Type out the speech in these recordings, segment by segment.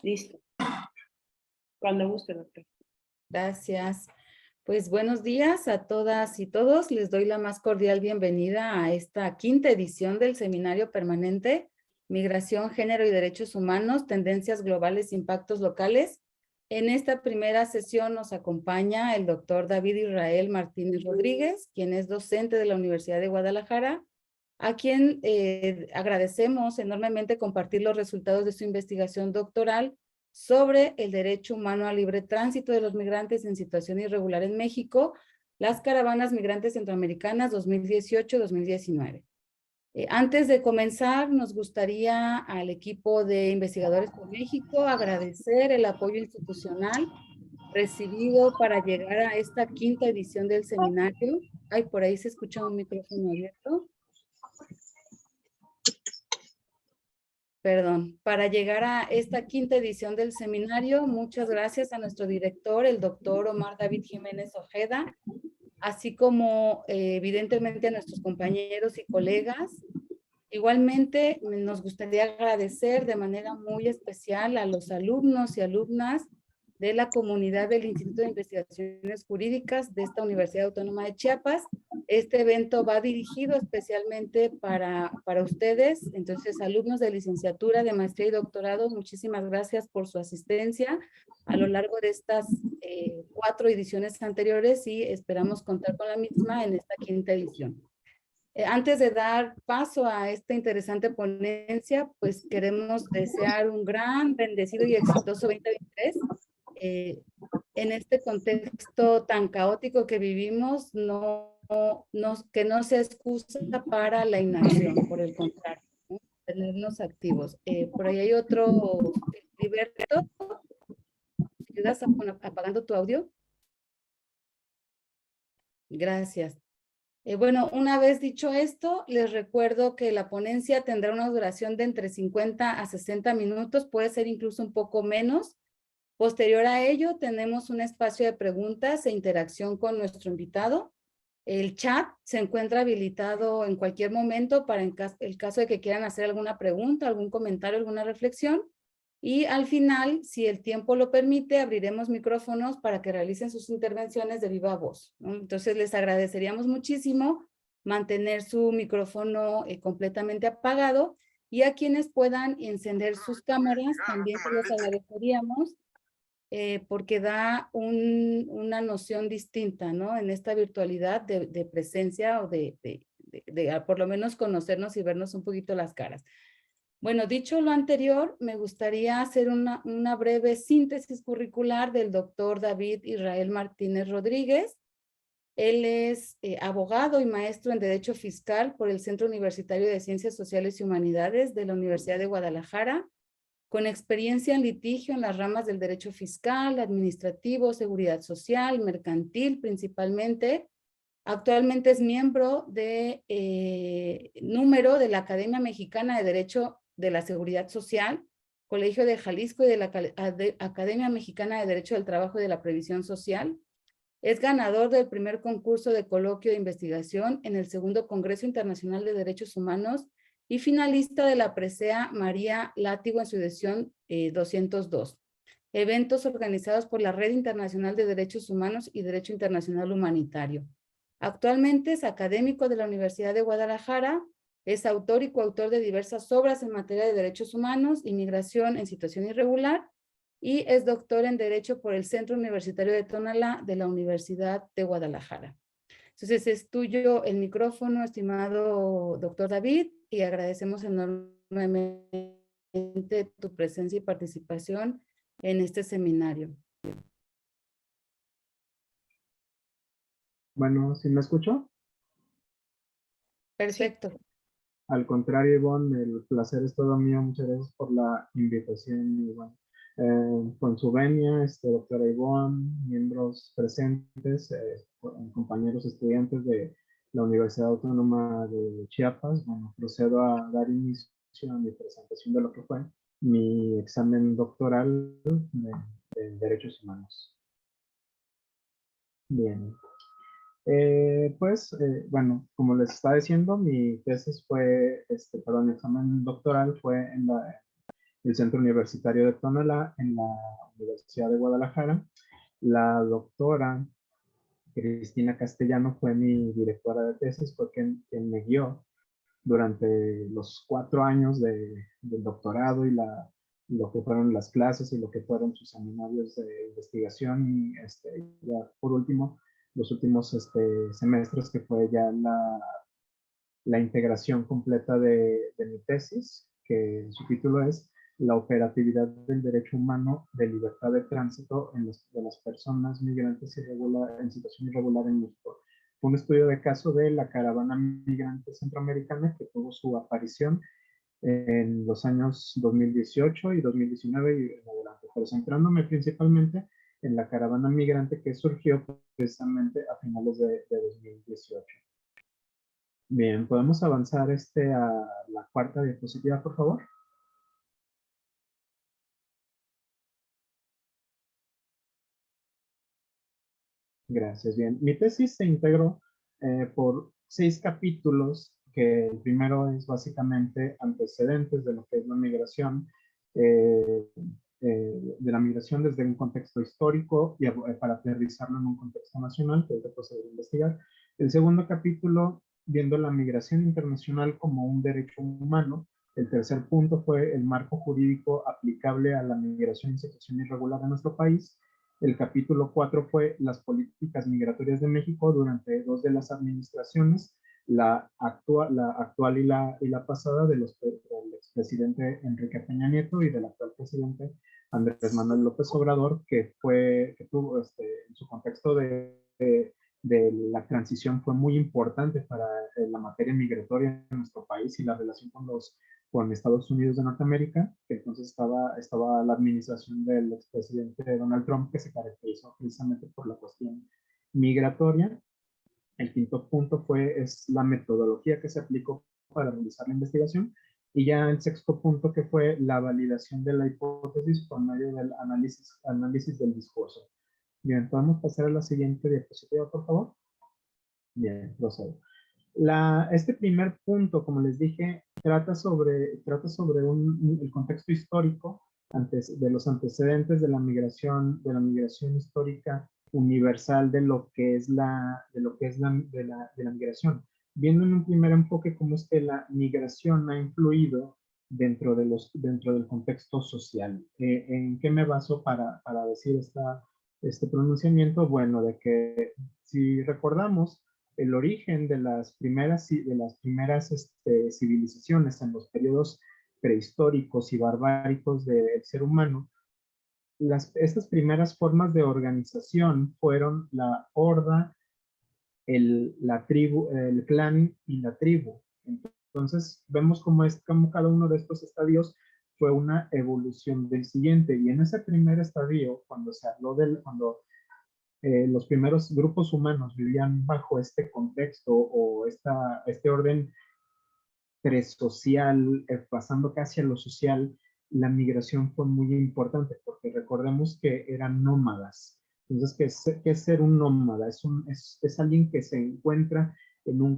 Listo. Cuando guste, doctor. Gracias. Pues buenos días a todas y todos. Les doy la más cordial bienvenida a esta quinta edición del Seminario Permanente Migración, Género y Derechos Humanos, Tendencias Globales, Impactos Locales. En esta primera sesión nos acompaña el doctor David Israel Martínez Rodríguez, quien es docente de la Universidad de Guadalajara, a quien agradecemos enormemente compartir los resultados de su investigación doctoral sobre el derecho humano al libre tránsito de los migrantes en situación irregular en México, las caravanas migrantes centroamericanas 2018-2019. Antes de comenzar, nos gustaría al equipo de Investigadores por México agradecer el apoyo institucional recibido para llegar a esta quinta edición del seminario. Ay, por ahí se escucha un micrófono abierto. Perdón, para llegar a esta quinta edición del seminario, muchas gracias a nuestro director, el doctor Omar David Jiménez Ojeda, así como evidentemente a nuestros compañeros y colegas. Igualmente, nos gustaría agradecer de manera muy especial a los alumnos y alumnas de la comunidad del Instituto de Investigaciones Jurídicas de esta Universidad Autónoma de Chiapas. Este evento va dirigido especialmente para ustedes. Entonces, alumnos de licenciatura, de maestría y doctorado, muchísimas gracias por su asistencia a lo largo de estas 4 ediciones anteriores y esperamos contar con la misma en esta quinta edición. Antes de dar paso a esta interesante ponencia, pues queremos desear un gran, bendecido y exitoso 2023. En este contexto tan caótico que vivimos, que no sea excusa para la inacción, por el contrario, ¿no? Tenernos activos. Por ahí hay otro, Liberto, ¿ayudas apagando tu audio? Gracias. Bueno, una vez dicho esto, les recuerdo que la ponencia tendrá una duración de entre 50 a 60 minutos, puede ser incluso un poco menos. Posterior a ello, tenemos un espacio de preguntas e interacción con nuestro invitado. El chat se encuentra habilitado en cualquier momento para el caso de que quieran hacer alguna pregunta, algún comentario, alguna reflexión. Y al final, si el tiempo lo permite, abriremos micrófonos para que realicen sus intervenciones de viva voz, ¿no? Entonces, les agradeceríamos muchísimo mantener su micrófono completamente apagado, y a quienes puedan encender sus cámaras, también se los agradeceríamos, porque da una noción distinta, ¿no? En esta virtualidad de presencia o de por lo menos conocernos y vernos un poquito las caras. Bueno, dicho lo anterior, me gustaría hacer una breve síntesis curricular del doctor David Israel Martínez Rodríguez. Él es abogado y maestro en Derecho Fiscal por el Centro Universitario de Ciencias Sociales y Humanidades de la Universidad de Guadalajara, con experiencia en litigio en las ramas del derecho fiscal, administrativo, seguridad social, mercantil principalmente. Actualmente es miembro de número de la Academia Mexicana de Derecho de la Seguridad Social, Colegio de Jalisco y de la Academia Mexicana de Derecho del Trabajo y de la Previsión Social. Es ganador del primer concurso de coloquio de investigación en el segundo Congreso Internacional de Derechos Humanos y finalista de la presea María Látigo en su edición 202. Eventos organizados por la Red Internacional de Derechos Humanos y Derecho Internacional Humanitario. Actualmente es académico de la Universidad de Guadalajara, es autor y coautor de diversas obras en materia de derechos humanos, inmigración en situación irregular, y es doctor en Derecho por el Centro Universitario de Tonalá de la Universidad de Guadalajara. Entonces es tuyo el micrófono, estimado doctor David, y agradecemos enormemente tu presencia y participación en este seminario. Bueno, ¿sí me escucho? Perfecto. Sí. Al contrario, Ivonne, el placer es todo mío. Muchas gracias por la invitación. Y bueno, con su venia, doctora Ivonne, miembros presentes, compañeros estudiantes de la Universidad Autónoma de Chiapas, bueno, procedo a dar inicio a mi presentación de lo que fue mi examen doctoral de Derechos Humanos. Bien. Bueno, como les estaba diciendo, mi tesis fue, mi examen doctoral fue el Centro Universitario de Tonalá en la Universidad de Guadalajara. La doctora Cristina Castellano fue mi directora de tesis, fue quien me guió durante los 4 años del doctorado y lo que fueron las clases y lo que fueron sus seminarios de investigación y ya por último, los últimos semestres que fue ya la integración completa de mi tesis, que su título es La operatividad del derecho humano de libertad de tránsito de las personas migrantes en situación irregular en México. Fue un estudio de caso de la caravana migrante centroamericana que tuvo su aparición en los años 2018 y 2019 y en adelante, pero centrándome principalmente en la caravana migrante que surgió precisamente a finales de 2018. Bien, podemos avanzar a la cuarta diapositiva, por favor. Gracias, bien. Mi tesis se integró por 6 capítulos, que el primero es básicamente antecedentes de lo que es la migración, de la migración desde un contexto histórico y para aterrizarlo en un contexto nacional, que es de proceder a investigar. El segundo capítulo, viendo la migración internacional como un derecho humano. El tercer punto fue el marco jurídico aplicable a la migración en situación irregular en nuestro país. El capítulo 4 fue las políticas migratorias de México durante 2 de las administraciones, la actual y la pasada del expresidente Enrique Peña Nieto y del actual presidente Andrés Manuel López Obrador, que tuvo en su contexto de la transición fue muy importante para la materia migratoria en nuestro país y la relación con Estados Unidos de Norteamérica, que entonces estaba la administración del expresidente Donald Trump, que se caracterizó precisamente por la cuestión migratoria. El quinto punto es la metodología que se aplicó para realizar la investigación. Y ya el sexto punto, que fue la validación de la hipótesis por medio del análisis del discurso. Bien, podemos pasar a la siguiente diapositiva, por favor. Bien, procedo. Este primer punto, como les dije, trata sobre el contexto histórico de los antecedentes de la migración histórica universal de lo que es la migración. Viendo en un primer enfoque cómo es que la migración ha influido dentro del contexto social. ¿En qué me baso para decir este pronunciamiento? Bueno, de que si recordamos, el origen de las primeras civilizaciones en los periodos prehistóricos y barbáricos del ser humano, estas primeras formas de organización fueron la horda, la tribu, el clan y la tribu. Entonces vemos cómo cada uno de estos estadios fue una evolución del siguiente, y en ese primer estadio, cuando se habló los primeros grupos humanos vivían bajo este contexto o este orden presocial, pasando casi a lo social, la migración fue muy importante porque recordemos que eran nómadas. Entonces, ¿qué es ser un nómada? Es alguien que se encuentra en un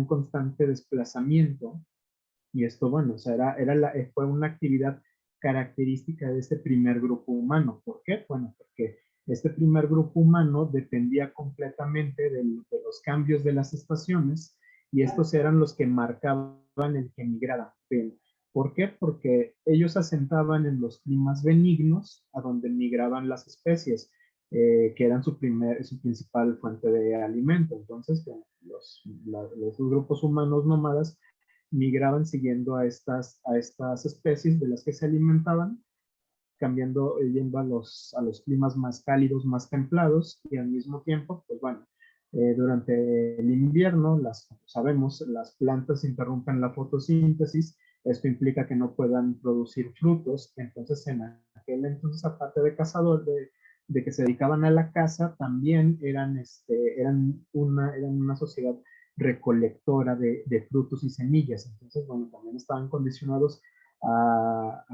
constante desplazamiento. Y esto, bueno, o sea, fue una actividad característica de este primer grupo humano. ¿Por qué? Bueno, porque este primer grupo humano dependía completamente de los cambios de las estaciones, y estos eran los que marcaban el que migraran. ¿Por qué? Porque ellos asentaban en los climas benignos a donde migraban las especies, que eran su principal fuente de alimento. Entonces, los grupos humanos nómadas migraban siguiendo a estas especies de las que se alimentaban, yendo a los climas más cálidos, más templados, y al mismo tiempo, pues bueno, durante el invierno, sabemos, las plantas interrumpen la fotosíntesis. Esto implica que no puedan producir frutos. Entonces, en aquel entonces, aparte de cazadores, de que se dedicaban a la caza, también eran una sociedad recolectora de frutos y semillas. Entonces, bueno, también estaban condicionados a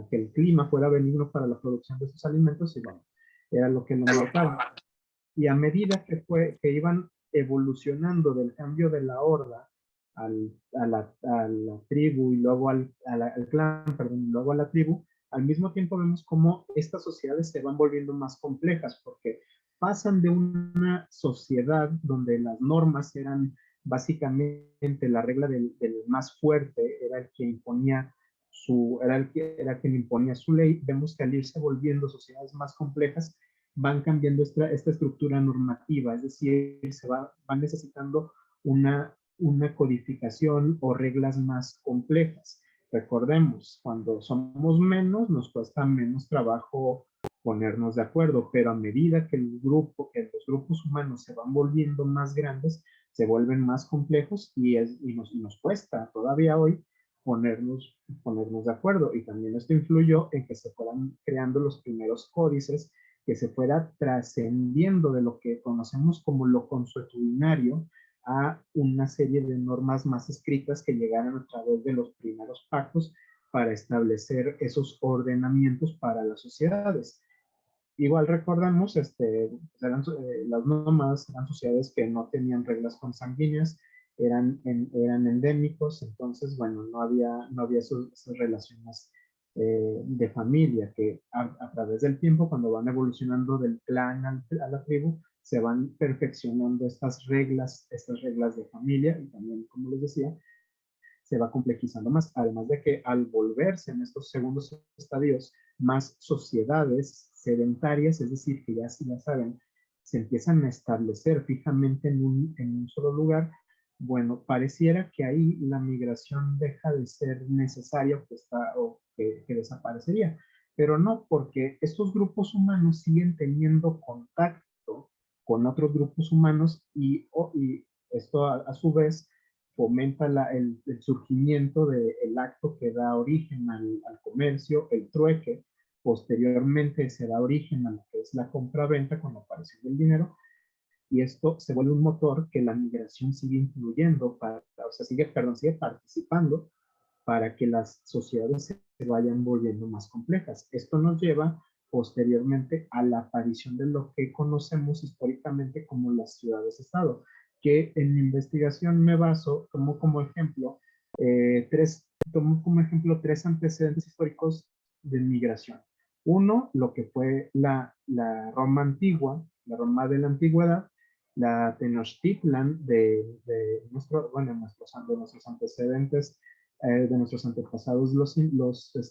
que el clima fuera benigno para la producción de sus alimentos, y bueno, era lo que lo marcaba. Y a medida que iban evolucionando del cambio de la horda a la tribu y luego al clan, perdón, y luego a la tribu, al mismo tiempo vemos cómo estas sociedades se van volviendo más complejas porque pasan de una sociedad donde las normas eran básicamente la regla del más fuerte, era el que imponía era quien imponía su ley. Vemos que al irse volviendo sociedades más complejas, van cambiando esta estructura normativa, es decir, van necesitando una codificación o reglas más complejas. Recordemos, cuando somos menos, nos cuesta menos trabajo ponernos de acuerdo, pero a medida que los grupos humanos se van volviendo más grandes, se vuelven más complejos y nos cuesta todavía hoy ponernos de acuerdo. Y también esto influyó en que se fueran creando los primeros códices, que se fuera trascendiendo de lo que conocemos como lo consuetudinario a una serie de normas más escritas que llegaron a través de los primeros pactos para establecer esos ordenamientos para las sociedades. Igual recordamos, las nómadas eran sociedades que no tenían reglas consanguíneas, eran endémicos, entonces, bueno, no había esas relaciones de familia que a través del tiempo, cuando van evolucionando del clan a la tribu, se van perfeccionando estas reglas de familia y también, como les decía, se va complejizando más, además de que al volverse en estos segundos estadios más sociedades sedentarias, es decir, que ya saben, se empiezan a establecer fijamente en un solo lugar, bueno, pareciera que ahí la migración deja de ser necesaria o que desaparecería, pero no, porque estos grupos humanos siguen teniendo contacto con otros grupos humanos y esto a su vez fomenta el surgimiento del acto que da origen al comercio, el trueque. Posteriormente se da origen a lo que es la compra-venta con la aparición del dinero, y esto se vuelve un motor que la migración sigue influyendo, sigue participando para que las sociedades se vayan volviendo más complejas. Esto nos lleva posteriormente a la aparición de lo que conocemos históricamente como las ciudades-estado, que en mi investigación me baso, tomo como ejemplo tres antecedentes históricos de migración. Uno, lo que fue la Roma antigua, la Roma de la antigüedad, la Tenochtitlan de nuestros antecedentes, de nuestros antepasados los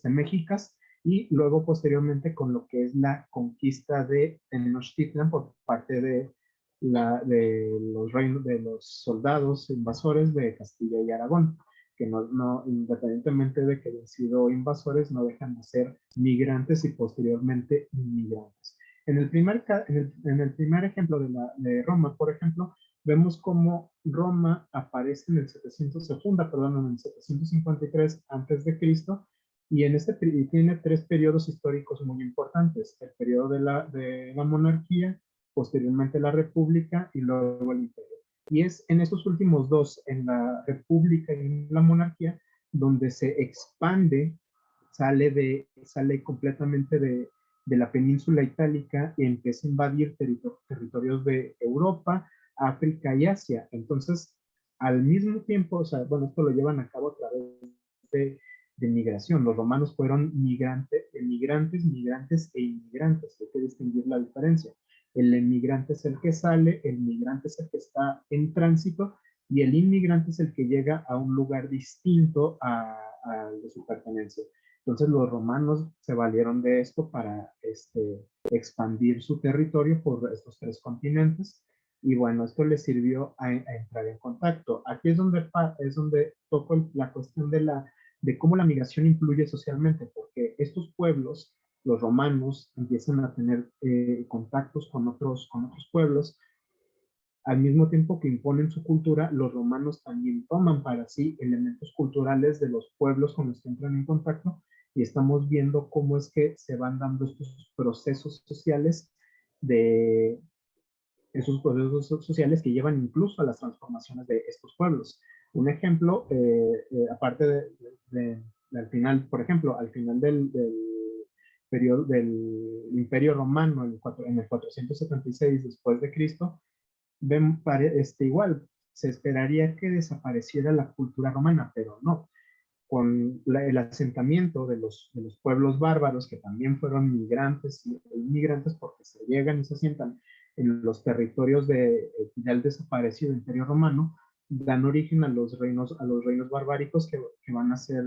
mexicas, y luego posteriormente con lo que es la conquista de Tenochtitlan por parte de los soldados invasores de Castilla y Aragón, que independientemente de que hayan sido invasores, no dejan de ser migrantes y posteriormente inmigrantes. En el primer ejemplo de Roma, por ejemplo, vemos cómo Roma aparece en el 753 antes de Cristo, y tiene tres periodos históricos muy importantes: el periodo de la monarquía, posteriormente la república y luego el imperio. Y es en estos últimos dos, en la república y en la monarquía, donde se expande, sale completamente de la península itálica y empieza a invadir territorios de Europa, África y Asia. Entonces, al mismo tiempo, esto lo llevan a cabo a través de migración. Los romanos fueron migrantes e inmigrantes. Hay que distinguir la diferencia. El emigrante es el que sale, el migrante es el que está en tránsito, y el inmigrante es el que llega a un lugar distinto al de su pertenencia. Entonces los romanos se valieron de esto para expandir su territorio por estos tres continentes, y bueno, esto les sirvió a entrar en contacto. Aquí es donde toco la cuestión de cómo la migración influye socialmente, porque estos pueblos, los romanos, empiezan a tener contactos con otros pueblos. Al mismo tiempo que imponen su cultura, los romanos también toman para sí elementos culturales de los pueblos con los que entran en contacto, y estamos viendo cómo es que se van dando estos procesos sociales que llevan incluso a las transformaciones de estos pueblos. Un ejemplo, aparte al final, por ejemplo, al final del periodo del Imperio Romano, en el 476 después de Cristo, igual se esperaría que desapareciera la cultura romana, pero no. Con el asentamiento de los pueblos bárbaros, que también fueron migrantes y inmigrantes porque se llegan y se asientan en los territorios del desaparecido Imperio Romano, dan origen a los reinos barbáricos que van a ser,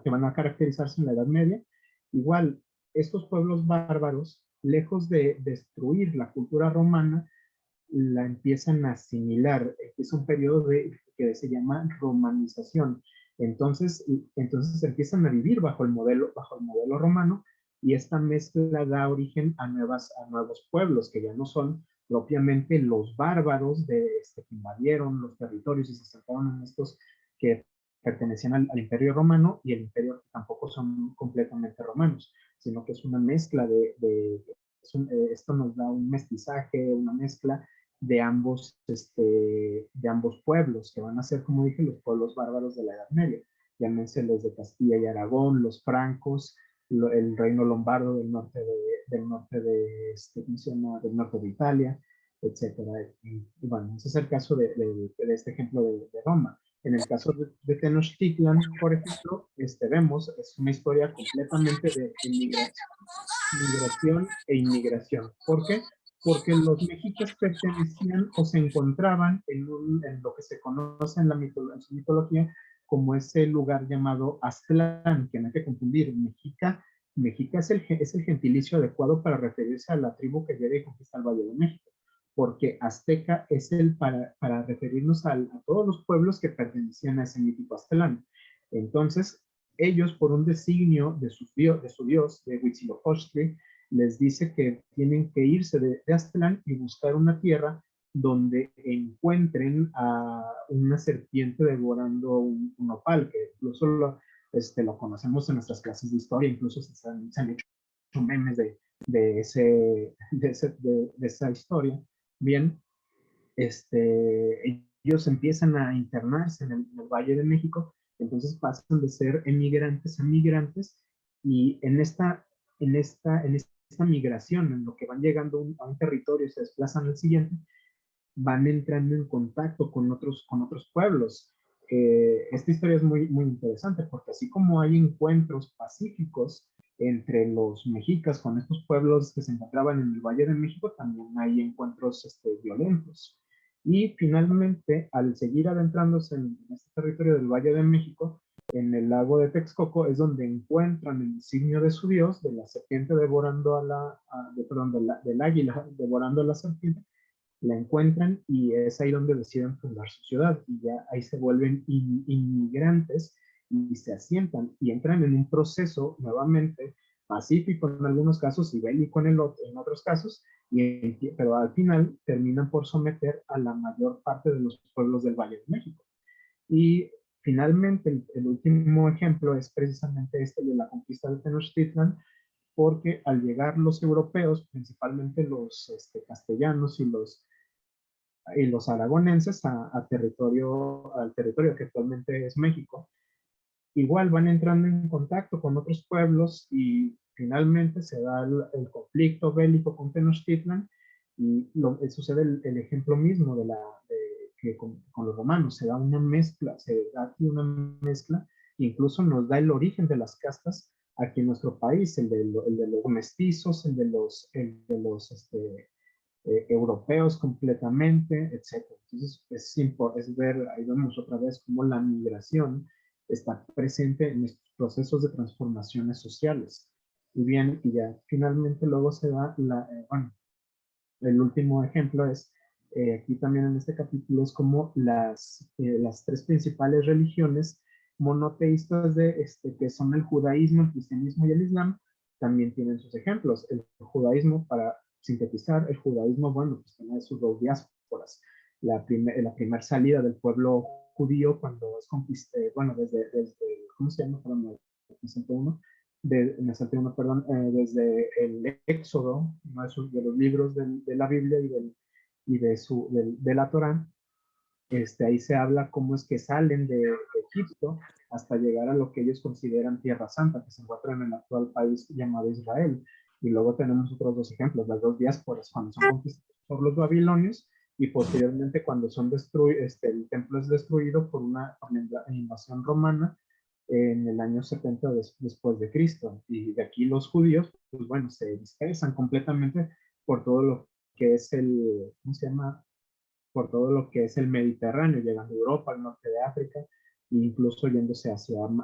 que van a caracterizarse en la Edad Media. Igual, estos pueblos bárbaros, lejos de destruir la cultura romana, la empiezan a asimilar. Es un periodo que se llama romanización. Entonces empiezan a vivir bajo el modelo romano, y esta mezcla da origen a nuevos pueblos que ya no son propiamente los bárbaros que invadieron los territorios y se asentaron en estos que pertenecían al Imperio Romano, y el Imperio tampoco son completamente romanos, sino que es una mezcla esto nos da un mestizaje, una mezcla de ambos pueblos, que van a ser, como dije, los pueblos bárbaros de la Edad Media. Llámense los de Castilla y Aragón, los francos, el reino lombardo del norte del norte de Italia, etcétera. Y bueno, ese es el caso de este ejemplo de Roma. En el caso de Tenochtitlan, por ejemplo, vemos, es una historia completamente de migración e inmigración. ¿Por qué? Porque los mexicas pertenecían o se encontraban en lo que se conoce en su mitología como ese lugar llamado Aztlán, que no hay que confundir. Mexica es el gentilicio adecuado para referirse a la tribu que llega y conquista el Valle de México, porque azteca es para referirnos a todos los pueblos que pertenecían a ese mítico Aztlán. Entonces, ellos, por un designio de su dios, de Huitzilopochtli, les dice que tienen que irse de Aztlán y buscar una tierra donde encuentren a una serpiente devorando un nopal, que incluso lo conocemos en nuestras clases de historia. Incluso se han hecho memes de esa historia. Bien, ellos empiezan a internarse en el Valle de México. Entonces pasan de ser emigrantes a migrantes, y en esta migración, en lo que van llegando a un territorio y se desplazan al siguiente, van entrando en contacto con otros pueblos. Esta historia es muy, muy interesante, porque así como hay encuentros pacíficos entre los mexicas con estos pueblos que se encontraban en el Valle de México, también hay encuentros violentos. Y finalmente, al seguir adentrándose en este territorio del Valle de México, en el lago de Texcoco es donde encuentran el insignia de su dios, de la serpiente devorando del águila devorando a la serpiente. La encuentran y es ahí donde deciden fundar su ciudad, y ya ahí se vuelven inmigrantes y se asientan y entran en un proceso nuevamente pacífico en algunos casos y bélico en otros casos, pero al final terminan por someter a la mayor parte de los pueblos del Valle de México. Y finalmente el último ejemplo es precisamente de la conquista de Tenochtitlan, porque al llegar los europeos, principalmente los castellanos y los aragonenses al territorio que actualmente es México, igual van entrando en contacto con otros pueblos, y finalmente se da el conflicto bélico con Tenochtitlan, y sucede el ejemplo mismo que con los romanos. Se da aquí una mezcla, incluso nos da el origen de las castas aquí en nuestro país, el de los mestizos, el de los europeos completamente, etc. Entonces es ver, ahí vemos otra vez cómo la migración está presente en estos procesos de transformaciones sociales. Y bien, y ya finalmente luego se da bueno, el último ejemplo es, aquí también en este capítulo, es como las tres principales religiones monoteístas que son el judaísmo, el cristianismo y el islam, también tienen sus ejemplos. El judaísmo, para sintetizar, el judaísmo, bueno, pues tiene sus dos diásporas. La primera salida del pueblo judío cuando es conquistado, bueno, ¿cómo se llama? Perdón, me salté uno, perdón, desde el Éxodo, uno de los libros de la Biblia y de la Torá. Ahí se habla cómo es que salen de Egipto hasta llegar a lo que ellos consideran Tierra Santa, que se encuentra en el actual país llamado Israel. Y luego tenemos otros dos ejemplos, las dos diásporas, cuando son conquistados por los babilonios, y posteriormente cuando son destruidos, el templo es destruido por la invasión romana en el año 70 después de Cristo. Y de aquí los judíos, pues bueno, se dispersan completamente por todo lo que es ¿cómo se llama? Por todo lo que es el Mediterráneo, llegando a Europa, al norte de África, e incluso yéndose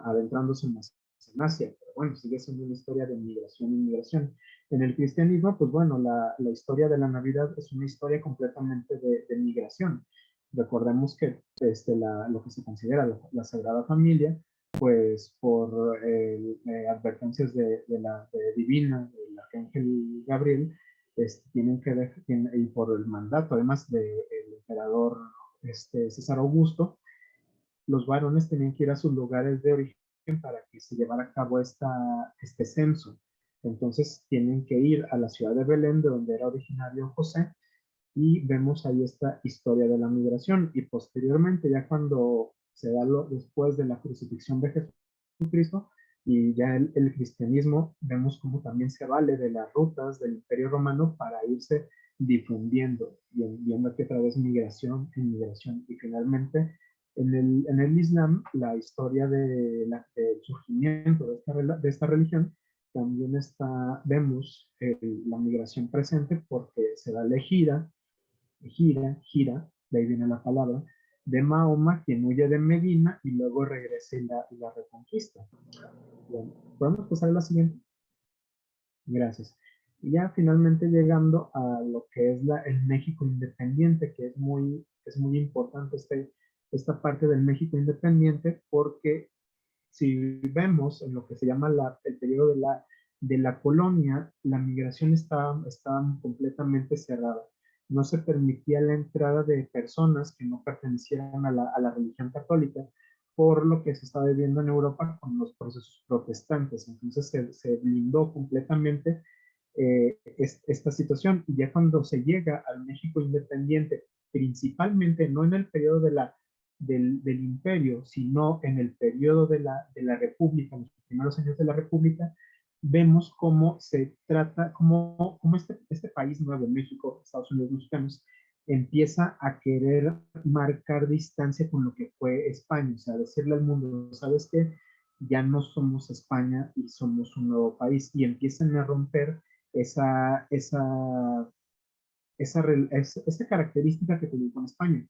adentrándose más en Asia. Pero bueno, sigue siendo una historia de migración e inmigración. En el cristianismo, pues bueno, la historia de la Navidad es una historia completamente de migración. Recordemos que lo que se considera la Sagrada Familia, pues por advertencias de divina, del arcángel Gabriel, tienen y por el mandato, además del emperador César Augusto, los varones tenían que ir a sus lugares de origen para que se llevara a cabo este censo. Entonces tienen que ir a la ciudad de Belén, de donde era originario José, y vemos ahí esta historia de la migración. Y posteriormente, ya cuando se da después de la crucifixión de Jesucristo, y ya el cristianismo, vemos cómo también se vale de las rutas del Imperio Romano para irse difundiendo, y viendo aquí otra vez migración e inmigración. Y finalmente, en el Islam, la historia del surgimiento de esta religión, también vemos la migración presente porque se da la gira, de ahí viene la palabra, de Mahoma, quien huye de Medina y luego regresa y la reconquista. Bien, ¿podemos pasar a la siguiente? Gracias. Y ya finalmente llegando a lo que es el México independiente, que es muy importante esta parte del México independiente, porque si vemos en lo que se llama el periodo de la colonia, la migración estaba completamente cerrada. No se permitía la entrada de personas que no pertenecieran a la religión católica, por lo que se estaba viviendo en Europa con los procesos protestantes. Entonces se blindó completamente esta situación. Y ya cuando se llega al México independiente, principalmente no en el periodo del imperio, sino en el periodo de la república, en los primeros años de la república, vemos cómo se trata, cómo este país nuevo, México, Estados Unidos mexicanos, empieza a querer marcar distancia con lo que fue España, o sea, decirle al mundo, ¿sabes qué? Ya no somos España y somos un nuevo país, y empiezan a romper esa característica que tuvieron con España.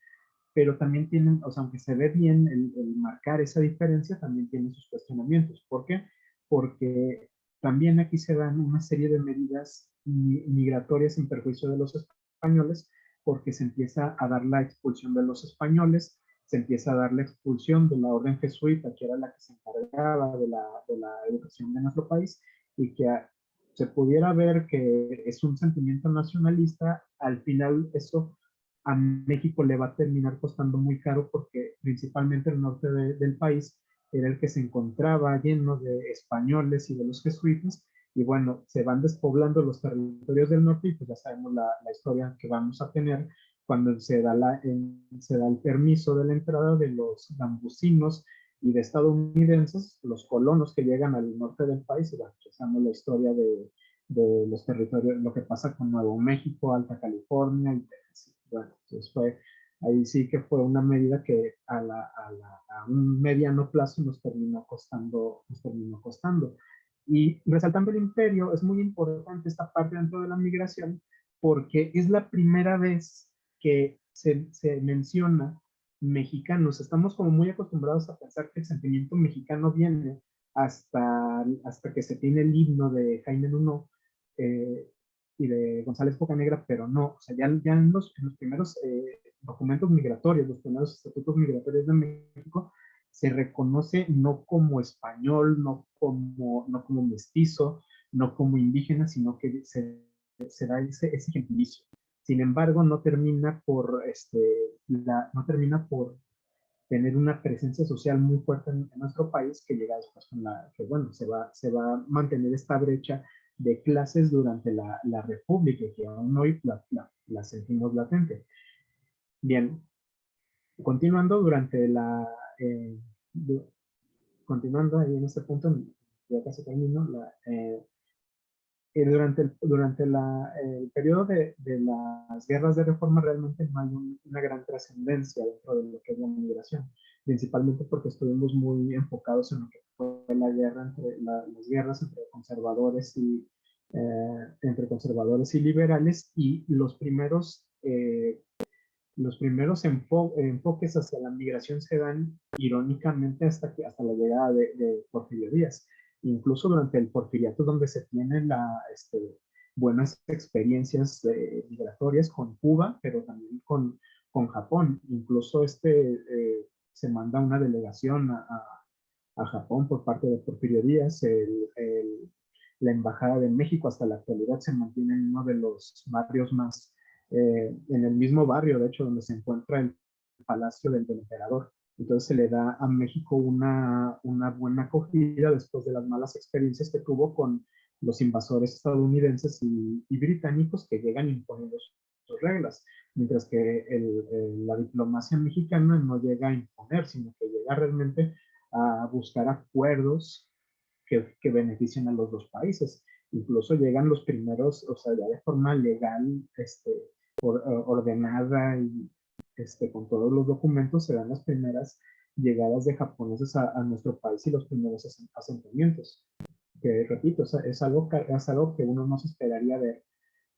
Pero también tienen, o sea, aunque se ve bien el marcar esa diferencia, también tienen sus cuestionamientos. ¿Por qué? Porque también aquí se dan una serie de medidas migratorias en perjuicio de los españoles, porque se empieza a dar la expulsión de los españoles, se empieza a dar la expulsión de la orden jesuita, que era la que se encargaba de la educación de nuestro país, y que se pudiera ver que es un sentimiento nacionalista. Al final eso a México le va a terminar costando muy caro, porque principalmente el norte del país era el que se encontraba lleno de españoles y de los jesuitas, y bueno, se van despoblando los territorios del norte, y pues ya sabemos la historia que vamos a tener cuando se da el permiso de la entrada de los gambusinos y de estadounidenses, los colonos que llegan al norte del país. Y bueno, ya sabemos la historia de los territorios, lo que pasa con Nuevo México, Alta California y Texas. Bueno, entonces ahí sí que fue una medida que a un mediano plazo nos terminó costando. Y resaltando el imperio, es muy importante esta parte dentro de la migración, porque es la primera vez que se menciona mexicanos. Estamos como muy acostumbrados a pensar que el sentimiento mexicano viene hasta que se tiene el himno de Jaime Nuno, y de González Bocanegra, pero no, o sea, ya en los primeros documentos migratorios, los primeros estatutos migratorios de México, se reconoce no como español, no como mestizo, no como indígena, sino que se da ese gentilicio. Sin embargo, no termina por tener una presencia social muy fuerte en nuestro país, que llega después que bueno, se va a mantener esta brecha de clases durante la República, que aún hoy la sentimos latente. Bien, continuando eh, continuando ahí en este punto, ya casi termino, Durante el periodo de las guerras de reforma realmente no hay una gran trascendencia dentro de lo que es la migración, principalmente porque estuvimos muy enfocados en lo que fue la guerra las guerras entre conservadores y liberales, y los primeros enfoques hacia la migración se dan irónicamente hasta la llegada de Porfirio Díaz. Incluso durante el porfiriato, donde se tienen buenas experiencias migratorias con Cuba, pero también con Japón. Incluso se manda una delegación a Japón por parte de Porfirio Díaz. La Embajada de México hasta la actualidad se mantiene en uno de los barrios más, en el mismo barrio, de hecho, donde se encuentra el Palacio del Emperador. Entonces se le da a México una buena acogida después de las malas experiencias que tuvo con los invasores estadounidenses y británicos que llegan imponiendo sus reglas, mientras que la diplomacia mexicana no llega a imponer, sino que llega realmente a buscar acuerdos que beneficien a los dos países. Incluso llegan los primeros, o sea, ya de forma legal, ordenada y con todos los documentos, se dan las primeras llegadas de japoneses a nuestro país y los primeros asentamientos. Que repito, es algo que uno no se esperaría ver,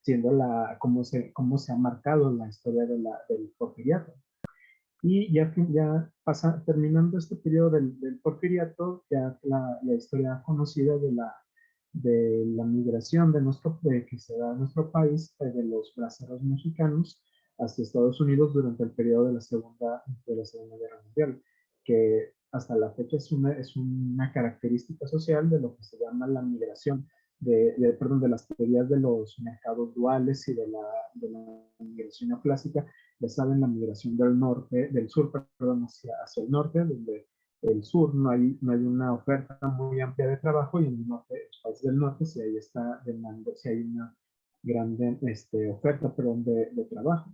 siendo cómo se ha marcado la historia del porfiriato. Y terminando este periodo del porfiriato, ya la historia conocida de la migración que se da en nuestro país, de los braceros mexicanos hacia Estados Unidos durante el periodo de la Segunda Guerra Mundial, que hasta la fecha es una característica social de lo que se llama la migración, de las teorías de los mercados duales y de la migración neoclásica. Ya saben, la migración del sur, perdón, hacia el norte, donde el sur no hay una oferta muy amplia de trabajo, y en el norte, los países del norte, sí hay esta demanda, sí hay una grande oferta, perdón, de trabajo.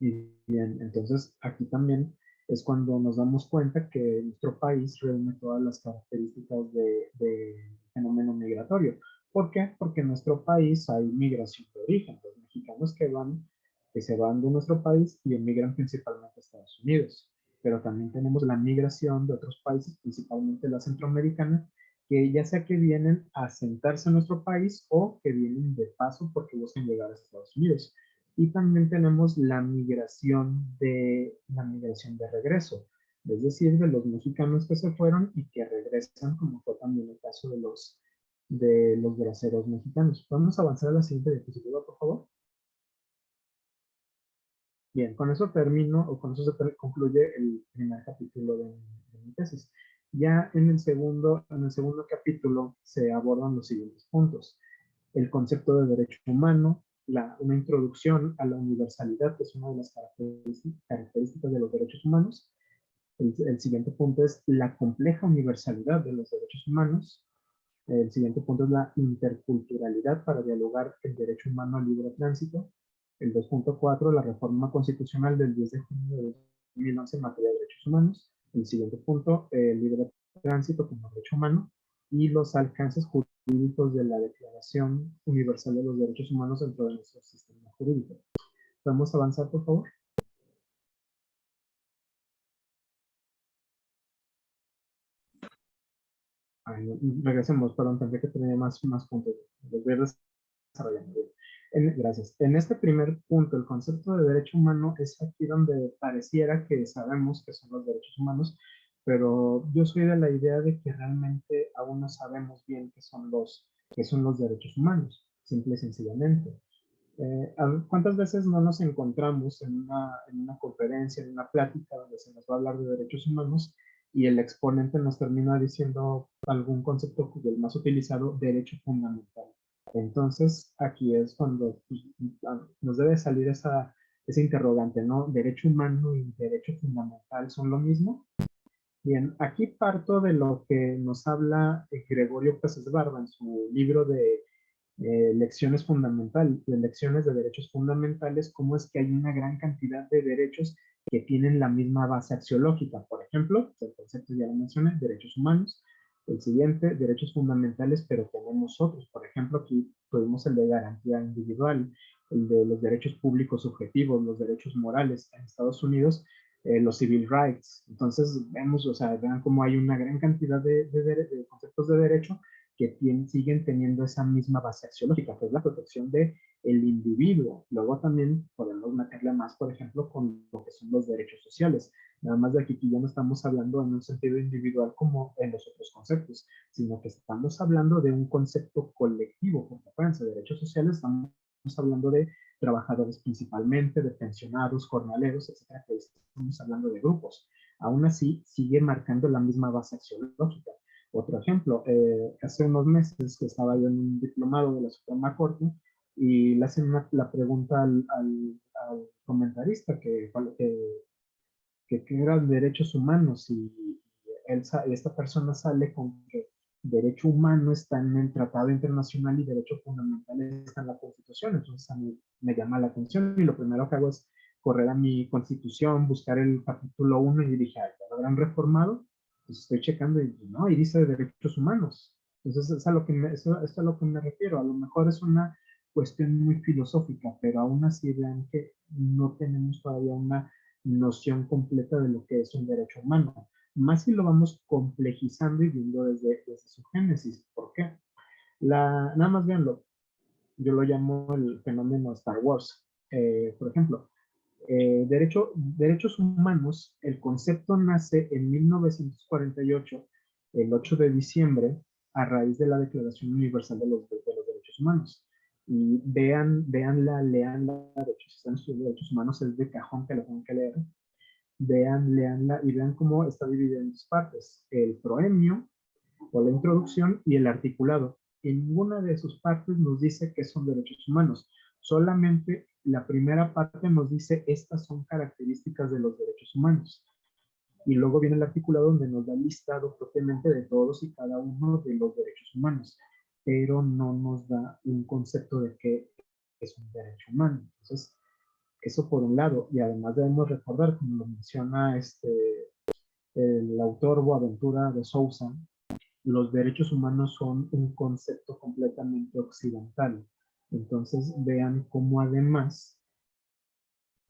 Y bien, entonces aquí también es cuando nos damos cuenta que nuestro país reúne todas las características de fenómeno migratorio. ¿Por qué? Porque en nuestro país hay migración de origen, los mexicanos que se van de nuestro país y emigran principalmente a Estados Unidos. Pero también tenemos la migración de otros países, principalmente la centroamericana, que ya sea que vienen a asentarse en nuestro país o que vienen de paso porque buscan llegar a Estados Unidos. Y también tenemos la migración de regreso, es decir, de los mexicanos que se fueron y que regresan, como fue también el caso de los braceros mexicanos. Vamos a avanzar a la siguiente diapositiva, por favor. Bien, con eso se concluye el primer capítulo de mi tesis. Ya en el segundo capítulo se abordan los siguientes puntos: el concepto de derecho humano, una introducción a la universalidad, que es una de las características de los derechos humanos. El siguiente punto es la compleja universalidad de los derechos humanos. El siguiente punto es la interculturalidad para dialogar el derecho humano al libre tránsito. El 2.4, la reforma constitucional del 10 de junio de 2011 en materia de derechos humanos. El siguiente punto, el libre tránsito como derecho humano y los alcances jurídicos de la Declaración Universal de los Derechos Humanos dentro de nuestro sistema jurídico. ¿Podemos avanzar, por favor? Regresemos, perdón, tendré que tener más puntos. Los voy desarrollando. Gracias. En este primer punto, el concepto de derecho humano es aquí donde pareciera que sabemos qué son los derechos humanos, pero yo soy de la idea de que realmente aún no sabemos bien qué son los derechos humanos, simple y sencillamente. ¿Cuántas veces no nos encontramos en una conferencia, en una plática donde se nos va a hablar de derechos humanos y el exponente nos termina diciendo algún concepto el más utilizado, derecho fundamental? Entonces, aquí es cuando nos debe salir ese interrogante, ¿no? ¿Derecho humano y derecho fundamental son lo mismo? Bien, aquí parto de lo que nos habla Gregorio Pérez Barba en su libro de lecciones de derechos fundamentales, cómo es que hay una gran cantidad de derechos que tienen la misma base axiológica. Por ejemplo, el concepto ya lo mencioné, derechos humanos, El siguiente, derechos fundamentales, pero tenemos otros. Por ejemplo, aquí tuvimos el de garantía individual, el de los derechos públicos subjetivos, los derechos morales. En Estados Unidos, los civil rights. Entonces, vemos, o sea, vean cómo hay una gran cantidad de conceptos de derecho que siguen teniendo esa misma base axiológica, que es la protección del individuo. Luego también podemos meterle más, por ejemplo, con lo que son los derechos sociales. Nada más de aquí que ya no estamos hablando en un sentido individual como en los otros conceptos, sino que estamos hablando de un concepto colectivo, porque acuérdense, derechos sociales, estamos hablando de trabajadores principalmente, de pensionados, jornaleros, etcétera, que estamos hablando de grupos. Aún así, sigue marcando la misma base axiológica. Otro ejemplo, hace unos meses que estaba yo en un diplomado de la Suprema Corte y le hacen la pregunta al comentarista que eran derechos humanos y esta persona sale con que derecho humano está en el Tratado Internacional y derecho fundamental está en la Constitución. Entonces a mí me llama la atención y lo primero que hago es correr a mi Constitución, buscar el capítulo 1 y dije, ay, ¿ya lo habrán reformado? Pues estoy checando y no, y dice derechos humanos. Entonces es a lo que eso es a lo que me refiero. A lo mejor es una cuestión muy filosófica, pero aún así vean que no tenemos todavía una noción completa de lo que es un derecho humano. Más si lo vamos complejizando y viendo desde su génesis. ¿Por qué? Nada más véanlo. Yo lo llamo el fenómeno Star Wars. Por ejemplo, derechos humanos, el concepto nace en 1948, el 8 de diciembre, a raíz de la Declaración Universal de los Derechos Humanos. Y leanla, de hecho, si están estudiando derechos humanos, es de cajón que lo tengan que leer. Leanla y vean cómo está dividida en dos partes, el proemio o la introducción y el articulado. En ninguna de sus partes nos dice que son derechos humanos, solamente la primera parte nos dice estas son características de los derechos humanos. Y luego viene el articulado donde nos da listado propiamente de todos y cada uno de los derechos humanos, pero no nos da un concepto de qué es un derecho humano. Entonces, eso por un lado, y además debemos recordar, como lo menciona el autor Boaventura de Sousa, los derechos humanos son un concepto completamente occidental. Entonces vean cómo además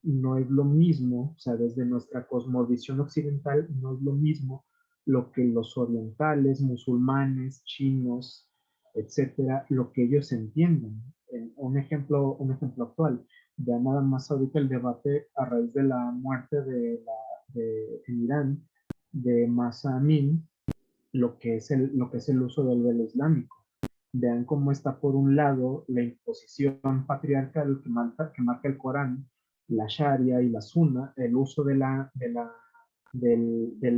no es lo mismo, o sea, desde nuestra cosmovisión occidental, no es lo mismo lo que los orientales, musulmanes, chinos, etcétera, lo que ellos entienden. Un ejemplo actual, vean nada más ahorita el debate a raíz de la muerte en Irán de Mahsa Amini, lo que es el uso del velo islámico. Vean cómo está por un lado la imposición patriarcal que marca el Corán, la Sharia y la Sunna, el uso del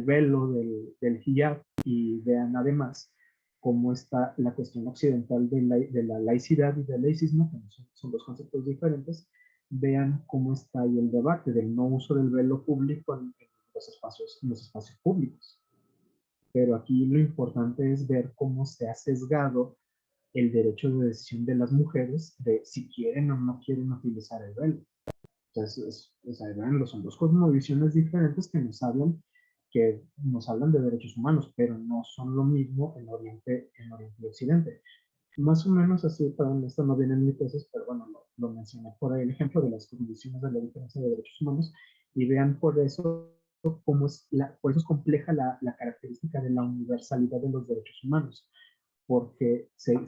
velo, del hijab, y vean además cómo está la cuestión occidental de la laicidad y del laicismo, que son dos conceptos diferentes. Vean cómo está ahí el debate del no uso del velo público en los espacios públicos. Pero aquí lo importante es ver cómo se ha sesgado el derecho de decisión de las mujeres de si quieren o no quieren utilizar el velo. Entonces, son dos cosmovisiones diferentes que nos hablan de derechos humanos, pero no son lo mismo en Oriente y Occidente. Más o menos así, perdón, esto no viene en mi tesis, pero bueno, lo mencioné por ahí el ejemplo de las cosmovisiones de la diferencia de derechos humanos, y vean por eso por eso es compleja la característica de la universalidad de los derechos humanos, porque se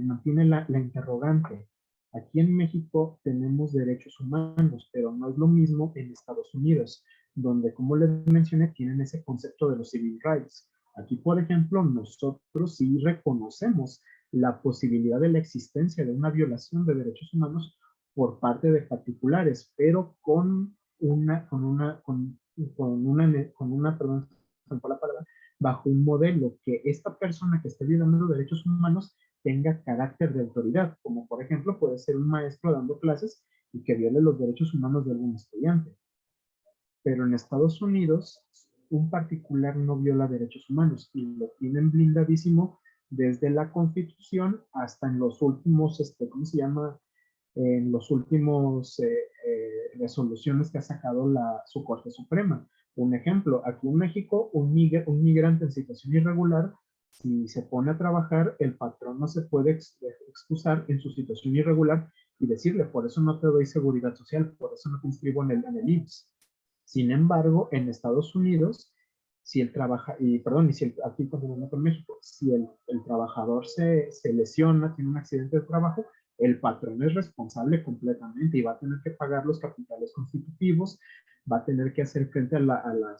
mantiene la interrogante. Aquí en México tenemos derechos humanos, pero no es lo mismo en Estados Unidos, donde, como les mencioné, tienen ese concepto de los civil rights. Aquí, por ejemplo, nosotros sí reconocemos la posibilidad de la existencia de una violación de derechos humanos por parte de particulares, pero perdón, la palabra, bajo un modelo que esta persona que esté violando los derechos humanos tenga carácter de autoridad, como por ejemplo puede ser un maestro dando clases y que viole los derechos humanos de algún estudiante. Pero en Estados Unidos, un particular no viola derechos humanos y lo tienen blindadísimo desde la Constitución hasta en los últimos, ¿cómo se llama? En los últimos resoluciones que ha sacado su Corte Suprema. Un ejemplo, aquí en México, un migrante en situación irregular Si se pone a trabajar, el patrón no se puede excusar en su situación irregular y decirle, por eso no te doy seguridad social, por eso no te inscribo en el IMSS. Sin embargo, en Estados Unidos, si el trabaja, y perdón, y si el, aquí continuando con México, si el trabajador se lesiona, tiene un accidente de trabajo, el patrón es responsable completamente y va a tener que pagar los capitales constitutivos, va a tener que hacer frente a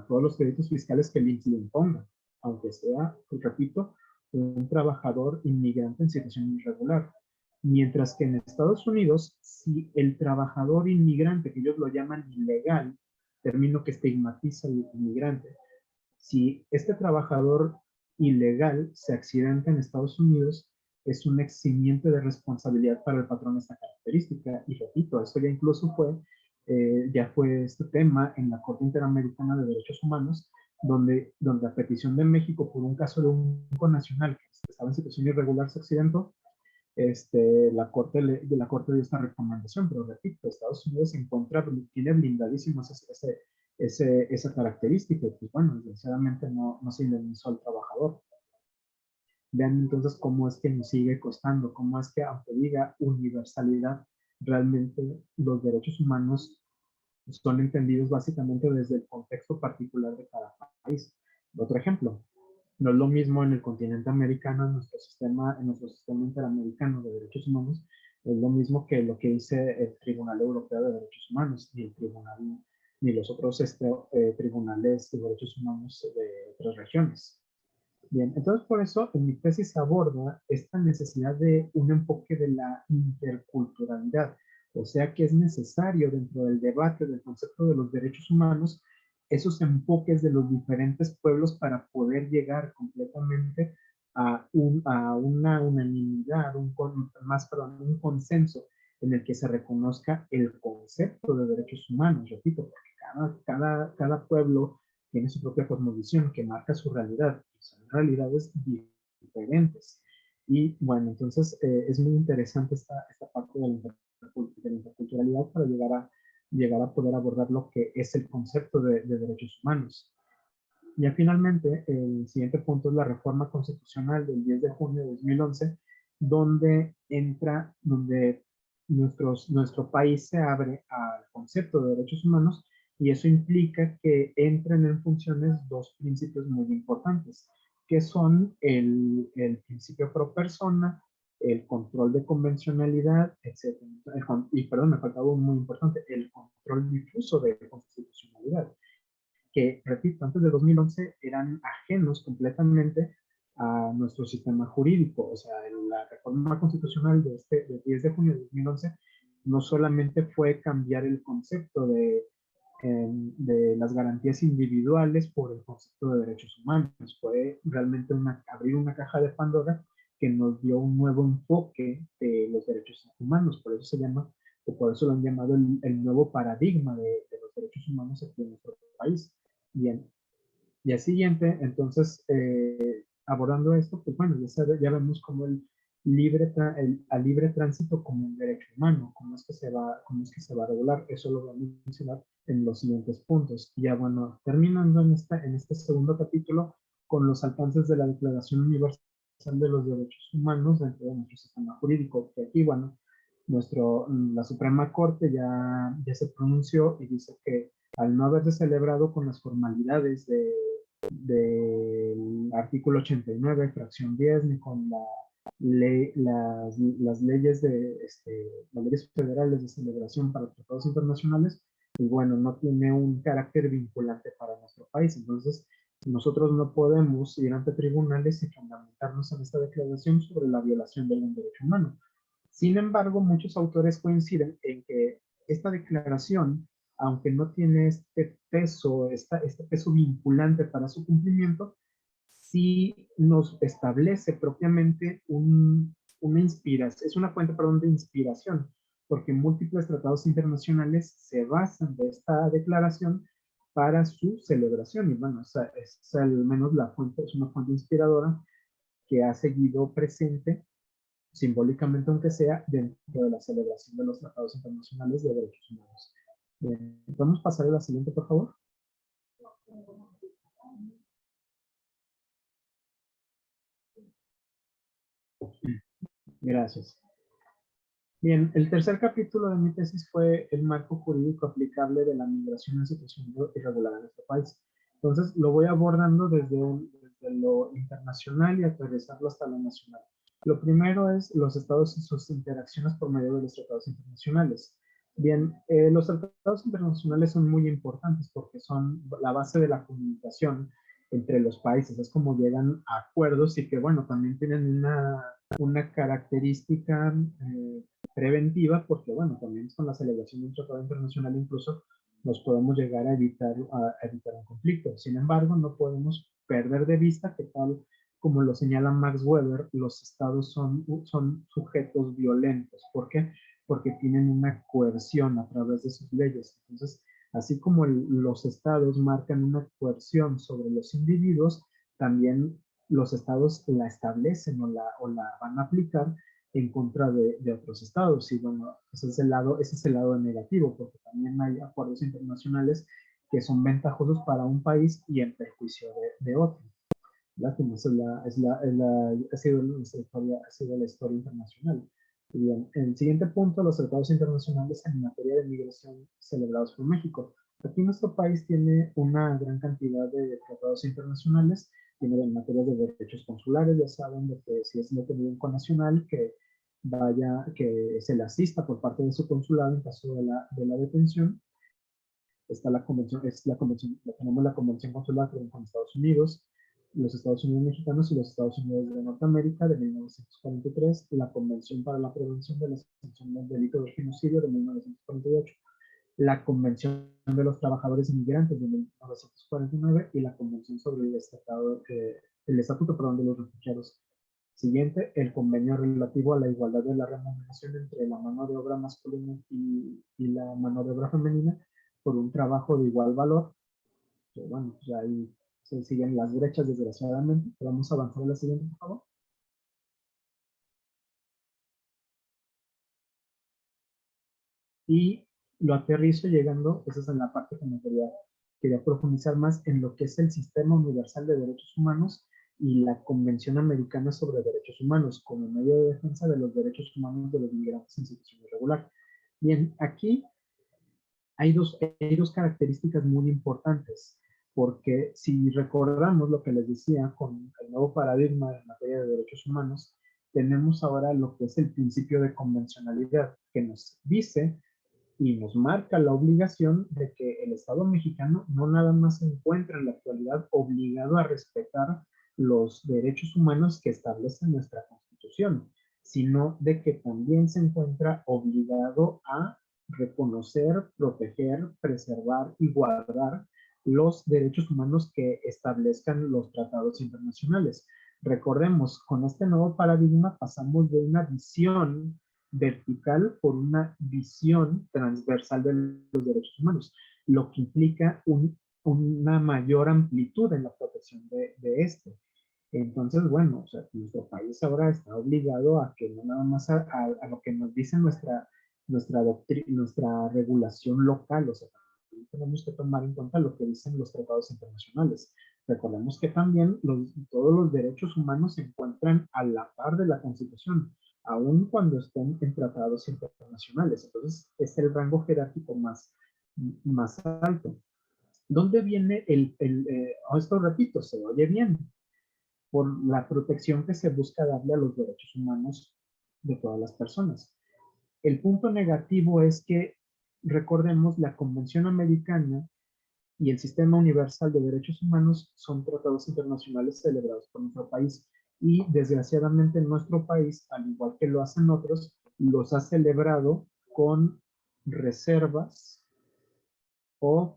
todos los créditos fiscales que le impongan, aunque sea, repito, un trabajador inmigrante en situación irregular. Mientras que en Estados Unidos, si el trabajador inmigrante, que ellos lo llaman ilegal, término que estigmatiza al inmigrante, si este trabajador ilegal se accidenta en Estados Unidos, es un eximiente de responsabilidad para el patrón esta característica. Y repito, esto ya incluso ya fue este tema en la Corte Interamericana de Derechos Humanos, donde a petición de México por un caso de un nacional que estaba en situación irregular se accidentó, la corte dio esta recomendación, pero repito, Estados Unidos tiene blindadísimos esa característica, y pues bueno, desgraciadamente no se indemnizó al trabajador. Vean entonces cómo es que nos sigue costando, cómo es que aunque diga universalidad, realmente los derechos humanos son entendidos básicamente desde el contexto particular de cada país. Otro ejemplo, no es lo mismo en el continente americano, en nuestro sistema interamericano de derechos humanos, es lo mismo que lo que dice el Tribunal Europeo de Derechos Humanos, ni los otros tribunales de derechos humanos de otras regiones. Bien, entonces por eso en mi tesis aborda esta necesidad de un enfoque de la interculturalidad, o sea que es necesario dentro del debate del concepto de los derechos humanos esos enfoques de los diferentes pueblos para poder llegar completamente a una unanimidad, un consenso en el que se reconozca el concepto de derechos humanos, repito, porque cada pueblo tiene su propia cosmovisión que marca su realidad, son realidades diferentes. Y bueno, entonces es muy interesante esta parte de la interculturalidad para llegar a poder abordar lo que es el concepto de derechos humanos. Ya finalmente, el siguiente punto es la reforma constitucional del 10 de junio de 2011, donde nuestro país se abre al concepto de derechos humanos y eso implica que entren en funciones dos principios muy importantes, que son el principio pro persona, el control de convencionalidad, etc. Y perdón, me faltaba un muy importante, el control difuso de constitucionalidad, que, repito, antes de 2011 eran ajenos completamente a nuestro sistema jurídico. O sea, la reforma constitucional del 10 de junio de 2011 no solamente fue cambiar el concepto de las garantías individuales por el concepto de derechos humanos, fue realmente abrir una caja de Pandora que nos dio un nuevo enfoque de los derechos humanos. Por eso se llama, o por eso lo han llamado el nuevo paradigma de los derechos humanos aquí en nuestro país. Bien, y al siguiente, entonces, abordando esto, pues bueno, ya vemos como el libre tránsito como un derecho humano, cómo es que se va a regular. Eso lo voy a mencionar en los siguientes puntos. Y ya bueno, terminando en este segundo capítulo con los alcances de la Declaración Universal de los Derechos Humanos dentro de nuestro sistema jurídico, que aquí, bueno, la Suprema Corte ya se pronunció y dice que al no haberse celebrado con las formalidades del artículo 89, fracción 10, ni con las leyes las leyes federales de celebración para tratados internacionales, y bueno, no tiene un carácter vinculante para nuestro país. Entonces, nosotros no podemos ir ante tribunales y fundamentarnos en esta declaración sobre la violación de un derecho humano. Sin embargo, muchos autores coinciden en que esta declaración, aunque no tiene este peso vinculante para su cumplimiento, sí nos establece propiamente una inspiración, es una fuente, perdón, de inspiración, porque múltiples tratados internacionales se basan de esta declaración para su celebración. Y bueno, es al menos es una fuente inspiradora que ha seguido presente simbólicamente, aunque sea, dentro de la celebración de los tratados internacionales de derechos humanos. ¿Podemos pasar a la siguiente, por favor? Gracias. Bien, el tercer capítulo de mi tesis fue el marco jurídico aplicable de la migración en situación irregular en nuestro país. Entonces, lo voy abordando desde lo internacional y aterrizarlo hasta lo nacional. Lo primero es los estados y sus interacciones por medio de los tratados internacionales. Bien, los tratados internacionales son muy importantes porque son la base de la comunicación entre los países. Es como llegan a acuerdos y que, bueno, también tienen una característica preventiva, porque bueno, también con la celebración de un tratado internacional incluso nos podemos llegar a evitar un conflicto. Sin embargo, no podemos perder de vista que tal como lo señala Max Weber, los estados son sujetos violentos. ¿Por qué? Porque tienen una coerción a través de sus leyes. Entonces, así como los estados marcan una coerción sobre los individuos, también los estados la establecen o la van a aplicar en contra de otros estados. Y bueno, ese es el lado negativo, porque también hay acuerdos internacionales que son ventajosos para un país y en perjuicio de otro. Lástima, ha sido la historia internacional. Y bien, el siguiente punto, los tratados internacionales en materia de migración celebrados por México. Aquí nuestro país tiene una gran cantidad de tratados internacionales, tiene en materia de derechos consulares, ya saben de que si es detenido un connacional, que se le asista por parte de su consulado en caso de la detención. Está la convención, tenemos la convención consular con Estados Unidos, los Estados Unidos mexicanos y los Estados Unidos de Norteamérica de 1943, la Convención para la Prevención de la Sanción del Delito de Genocidio de 1948, la Convención de los Trabajadores Inmigrantes de 1949 y la Convención sobre el Estatuto de los Refugiados. Siguiente, el convenio relativo a la igualdad de la remuneración entre la mano de obra masculina y la mano de obra femenina por un trabajo de igual valor. Que bueno, ya ahí se siguen las brechas desgraciadamente. Vamos a avanzar a la siguiente, por favor. Y lo aterrizo llegando, esa es en la parte que me quería profundizar más en lo que es el Sistema Universal de Derechos Humanos y la Convención Americana sobre Derechos Humanos como medio de defensa de los derechos humanos de los migrantes en situación irregular. Bien, aquí hay dos características muy importantes, porque si recordamos lo que les decía con el nuevo paradigma en materia de derechos humanos, tenemos ahora lo que es el principio de convencionalidad, que nos dice y nos marca la obligación de que el Estado mexicano no nada más se encuentra en la actualidad obligado a respetar los derechos humanos que establece nuestra Constitución, sino de que también se encuentra obligado a reconocer, proteger, preservar y guardar los derechos humanos que establezcan los tratados internacionales. Recordemos, con este nuevo paradigma pasamos de una visión vertical por una visión transversal de los derechos humanos, lo que implica una mayor amplitud en la protección de este. Entonces, bueno, o sea, nuestro país ahora está obligado a que no nada más a lo que nos dice nuestra regulación local, o sea, tenemos que tomar en cuenta lo que dicen los tratados internacionales. Recordemos que también todos los derechos humanos se encuentran a la par de la Constitución, aun cuando estén en tratados internacionales. Entonces, es el rango jerárquico más alto. ¿Dónde viene esto repito, se oye bien, por la protección que se busca darle a los derechos humanos de todas las personas? El punto negativo es que, recordemos, la Convención Americana y el Sistema Universal de Derechos Humanos son tratados internacionales celebrados por nuestro país. Y desgraciadamente nuestro país, al igual que lo hacen otros, los ha celebrado con reservas o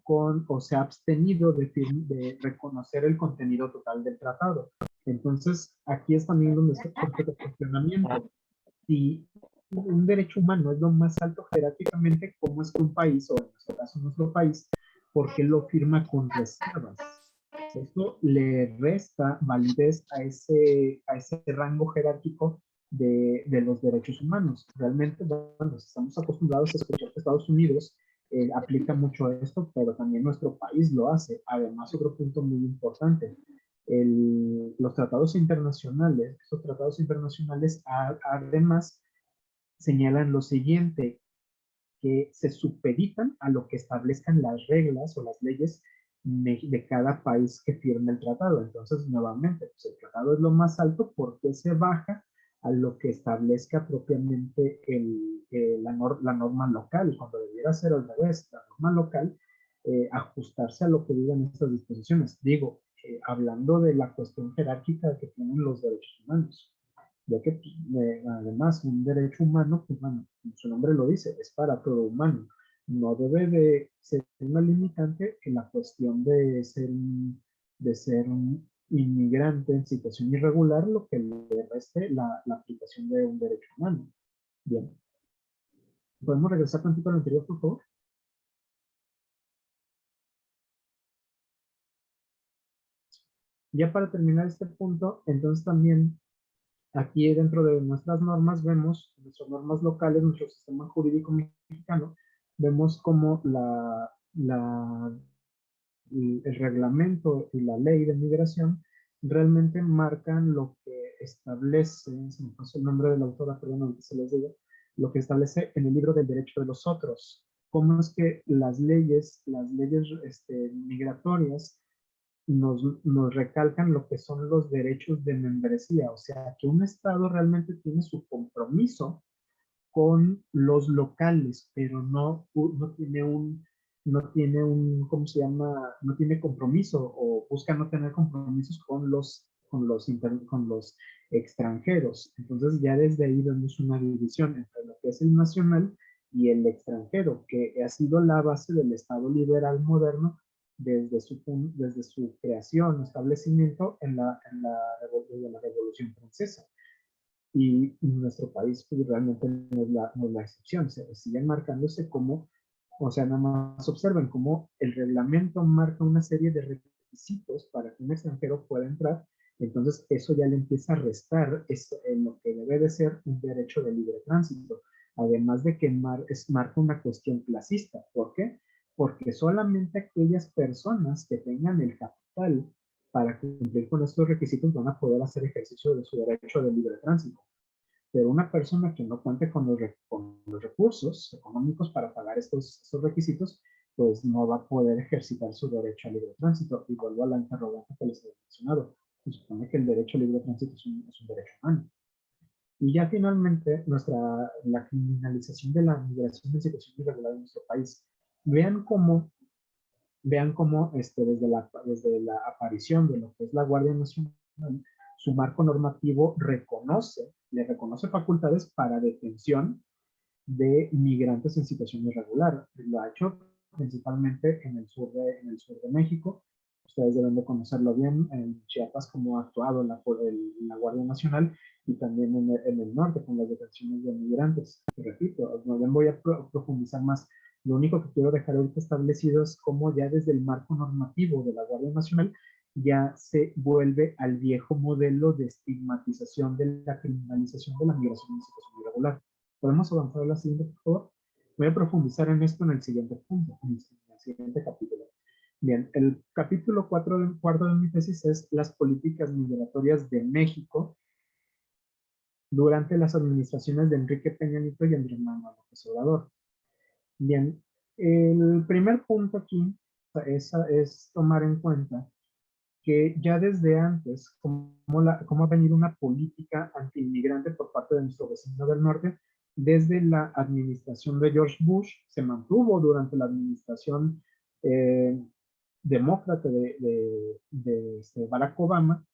se ha abstenido de reconocer el contenido total del tratado. Entonces, aquí es también donde está el cuestionamiento. Si un derecho humano es lo más alto jerárquicamente, ¿cómo es que un país, o en este caso nuestro país, por qué lo firma con reservas? Esto le resta validez a ese rango jerárquico de los derechos humanos. Realmente, bueno, estamos acostumbrados a escuchar que Estados Unidos aplica mucho esto, pero también nuestro país lo hace. Además, otro punto muy importante, los tratados internacionales, estos tratados internacionales además señalan lo siguiente, que se supeditan a lo que establezcan las reglas o las leyes de cada país que firme el tratado. Entonces, nuevamente, pues el tratado es lo más alto porque se baja a lo que establezca propiamente la norma local, cuando debiera ser al revés, la norma local, ajustarse a lo que digan estas disposiciones. Digo, hablando de la cuestión jerárquica que tienen los derechos humanos, ya que además un derecho humano, pues bueno, su nombre lo dice, es para todo humano. No debe de ser una limitante en la cuestión de ser un inmigrante en situación irregular, lo que le reste la aplicación de un derecho humano. Bien. ¿Podemos regresar tantito al anterior, por favor? Ya para terminar este punto, entonces también aquí dentro de nuestras normas vemos, nuestras normas locales, nuestro sistema jurídico mexicano, vemos como el reglamento y la ley de migración realmente marcan lo que establece, se me pasó el nombre de la autora, perdón, ahorita se los digo, lo que establece en el libro del derecho de los otros. Cómo es que las leyes migratorias nos recalcan lo que son los derechos de membresía, o sea, que un Estado realmente tiene su compromiso con los locales, pero no tiene un, ¿cómo se llama? No tiene compromiso o busca no tener compromisos con los extranjeros. Entonces ya desde ahí vemos una división entre lo que es el nacional y el extranjero, que ha sido la base del Estado liberal moderno desde su creación, establecimiento desde la Revolución Francesa. Y nuestro país pues, realmente no es la excepción. Se siguen marcándose como, o sea, nada más observen cómo el reglamento marca una serie de requisitos para que un extranjero pueda entrar. Entonces, eso ya le empieza a restar en lo que debe de ser un derecho de libre tránsito. Además de que marca una cuestión clasista. ¿Por qué? Porque solamente aquellas personas que tengan el capital para cumplir con estos requisitos van a poder hacer ejercicio de su derecho de libre tránsito. Pero una persona que no cuente con los recursos económicos para pagar estos requisitos, pues no va a poder ejercitar su derecho a libre tránsito. Y vuelvo a la interrogante que les he mencionado. Se supone que el derecho a libre tránsito es un derecho humano. Y ya finalmente, la criminalización de la migración en situación irregular en nuestro país. Vean cómo desde la aparición de lo que es la Guardia Nacional, su marco normativo le reconoce facultades para detención de migrantes en situación irregular. Lo ha hecho principalmente en el sur de México. Ustedes deben de conocerlo bien, en Chiapas, cómo ha actuado la Guardia Nacional, y también en el norte con las detenciones de migrantes. Y repito, no voy a profundizar más. Lo único que quiero dejar ahorita establecido es cómo ya desde el marco normativo de la Guardia Nacional ya se vuelve al viejo modelo de estigmatización de la criminalización de la migración en situación irregular. ¿Podemos avanzar a la siguiente, por favor? Voy a profundizar en esto en el siguiente punto, en el siguiente capítulo. Bien, el capítulo cuarto de mi tesis es las políticas migratorias de México durante las administraciones de Enrique Peña Nieto y Andrés Manuel López Obrador. Bien, el primer punto aquí es tomar en cuenta que ya desde antes, cómo ha venido una política antiinmigrante por parte de nuestro vecino del norte, desde la administración de George Bush, se mantuvo durante la administración demócrata de Barack Obama,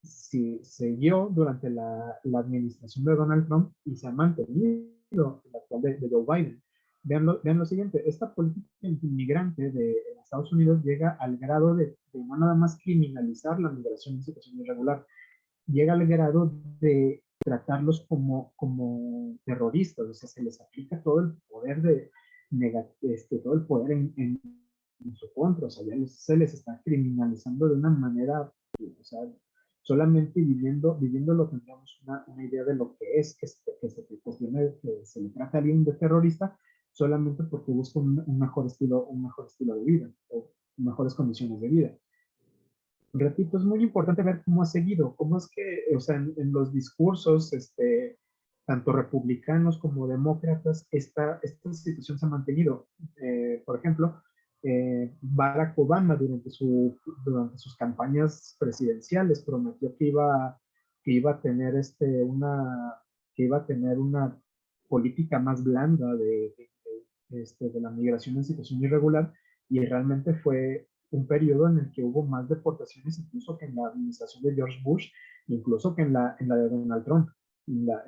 siguió durante la administración de Donald Trump y se ha mantenido en la actual de Joe Biden. Vean lo siguiente, esta política inmigrante de Estados Unidos llega al grado de no nada más criminalizar la migración en situación irregular, llega al grado de tratarlos como terroristas, o sea, se les aplica todo el poder todo el poder en su contra, o sea, ya se les está criminalizando de una manera, o sea, solamente viviéndolo tendríamos una idea de lo que es que se le trata a alguien de terrorista solamente porque busca un mejor estilo de vida o mejores condiciones de vida. repito, es muy importante ver cómo ha seguido, cómo es que, o sea, en los discursos, tanto republicanos como demócratas, esta situación se ha mantenido. Por ejemplo, Barack Obama durante sus campañas presidenciales prometió que iba a tener que iba a tener una política más blanda de la migración en situación irregular, y realmente fue un periodo en el que hubo más deportaciones incluso que en la administración de George Bush, incluso que en la de Donald Trump. En la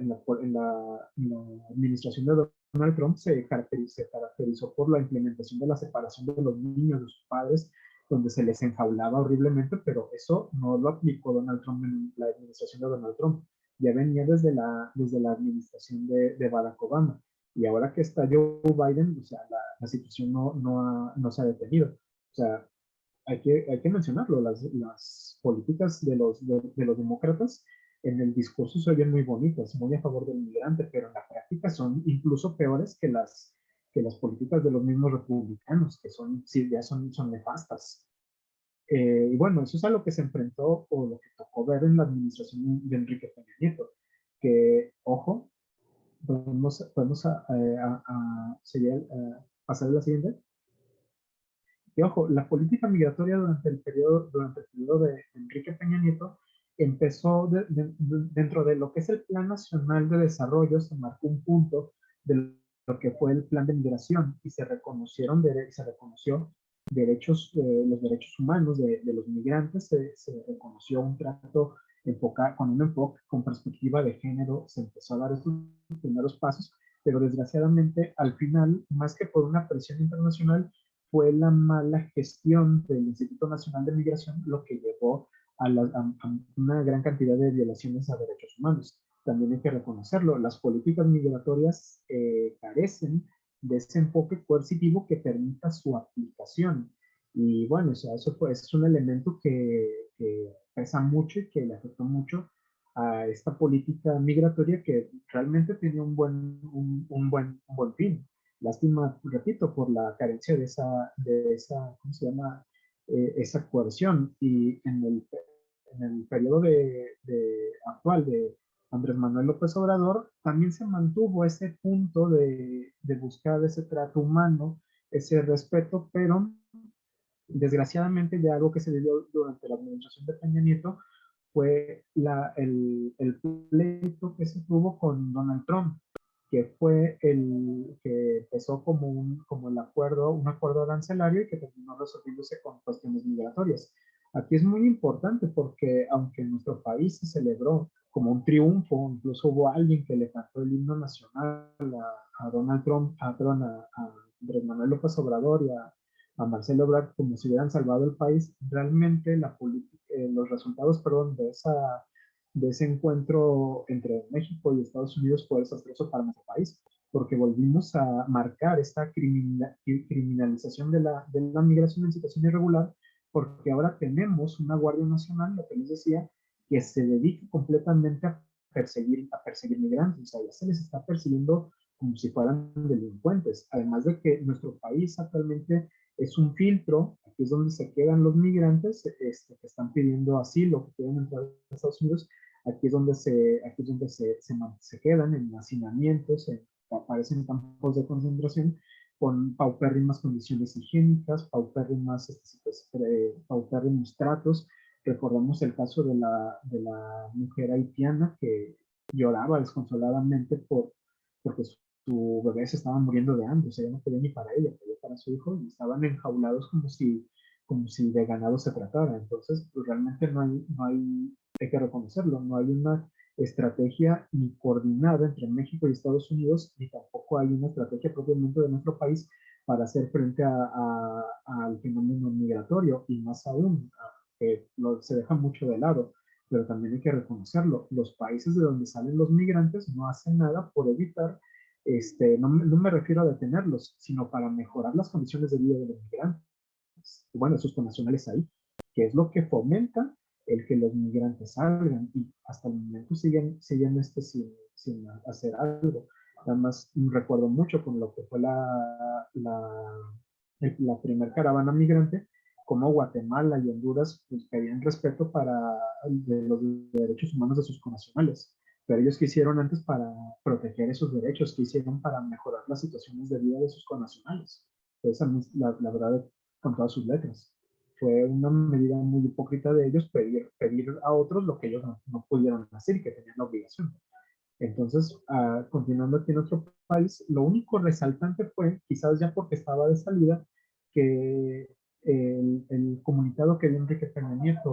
administración de Donald Trump se caracterizó por la implementación de la separación de los niños de sus padres, donde se les enjaulaba horriblemente, pero eso no lo aplicó Donald Trump en la administración de Donald Trump. Ya venía desde la administración de Barack Obama. Y ahora que está Joe Biden, o sea, la situación no se ha detenido. O sea, hay que mencionarlo, las políticas de los demócratas en el discurso se oyen muy bonitas, muy a favor del inmigrante, pero en la práctica son incluso peores que las políticas de los mismos republicanos, que sí, ya son nefastas. Y bueno, eso es a lo que se enfrentó o lo que tocó ver en la administración de Enrique Peña Nieto, que, ojo, pasar a la siguiente. Y ojo, la política migratoria durante el periodo de Enrique Peña Nieto empezó dentro de lo que es el Plan Nacional de Desarrollo. Se marcó un punto de lo que fue el plan de migración y se reconoció los derechos humanos de los migrantes. Se reconoció un trato con un enfoque con perspectiva de género. Se empezó a dar estos primeros pasos, pero desgraciadamente al final, más que por una presión internacional, fue la mala gestión del Instituto Nacional de Migración lo que llevó a una gran cantidad de violaciones a derechos humanos. También hay que reconocerlo, las políticas migratorias carecen de ese enfoque coercitivo que permita su aplicación. Y bueno, o sea, ese es un elemento que pesa mucho y que le afectó mucho a esta política migratoria, que realmente tenía un buen fin. Lástima, repito, por la carencia de esa, ¿cómo se llama? Esa coerción. Y en el periodo actual de Andrés Manuel López Obrador, también se mantuvo ese punto de buscar ese trato humano, ese respeto, pero desgraciadamente ya algo que se vivió durante la administración de Peña Nieto fue el pleito que se tuvo con Donald Trump, que fue el que empezó como un acuerdo arancelario y que terminó resolviéndose con cuestiones migratorias. Aquí es muy importante porque aunque en nuestro país se celebró como un triunfo, incluso hubo alguien que le cantó el himno nacional a Donald Trump, a Andrés Manuel López Obrador y a Marcelo Ebrard, como si hubieran salvado el país. Realmente los resultados, perdón, de ese encuentro entre México y Estados Unidos fue desastroso para nuestro país, porque volvimos a marcar esta criminalización de la migración en situación irregular, porque ahora tenemos una Guardia Nacional, lo que les decía, que se dedica completamente a perseguir migrantes. O sea, ya se les está persiguiendo como si fueran delincuentes. Además de que nuestro país actualmente es un filtro. Aquí es donde se quedan los migrantes que están pidiendo asilo, que quieren entrar a Estados Unidos. Aquí es donde se quedan en hacinamientos, aparecen campos de concentración con paupérrimas condiciones higiénicas, paupérrimos tratos. Recordamos el caso de la mujer haitiana que lloraba desconsoladamente porque su bebé se estaba muriendo de hambre. O sea, ya no quería ni para ella, quería para su hijo, y estaban enjaulados como si de ganado se tratara. Entonces, pues realmente hay que reconocerlo, no hay una estrategia ni coordinada entre México y Estados Unidos, ni tampoco hay una estrategia propiamente de nuestro país para hacer frente al fenómeno migratorio, y más aún, que se deja mucho de lado. Pero también hay que reconocerlo, los países de donde salen los migrantes no hacen nada por evitar, no me refiero a detenerlos, sino para mejorar las condiciones de vida de los migrantes, bueno, sus connacionales ahí, que es lo que fomenta el que los migrantes salgan, y hasta el momento siguen sin hacer algo. Además, recuerdo mucho con lo que fue la primer caravana migrante, cómo Guatemala y Honduras pues, pedían respeto para de los derechos humanos de sus connacionales. Pero ellos, ¿qué hicieron antes para proteger esos derechos? ¿Qué hicieron para mejorar las situaciones de vida de sus connacionales? Entonces, a mí, la verdad, con todas sus letras. Fue una medida muy hipócrita de ellos pedir a otros lo que ellos no pudieron hacer y que tenían la obligación. Entonces, continuando aquí en nuestro país, lo único resaltante fue, quizás ya porque estaba de salida, que el comunicado que dio Enrique Peña Nieto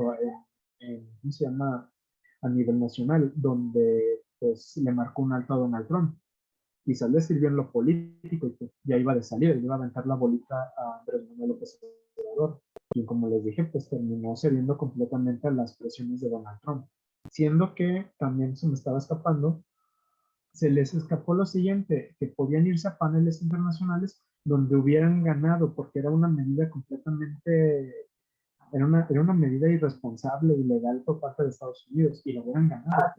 ¿cómo se llama? A nivel nacional, donde pues le marcó un alto a Donald Trump. Quizás le sirvió en lo político y pues, ya iba de salida, iba a aventar la bolita a Andrés Manuel López Obrador, quien como les dije, pues terminó cediendo completamente a las presiones de Donald Trump. Siendo que también se me estaba escapando, se les escapó lo siguiente, que podían irse a paneles internacionales donde hubieran ganado, porque era una medida completamente, era una medida irresponsable y ilegal por parte de Estados Unidos, y lo hubieran ganado.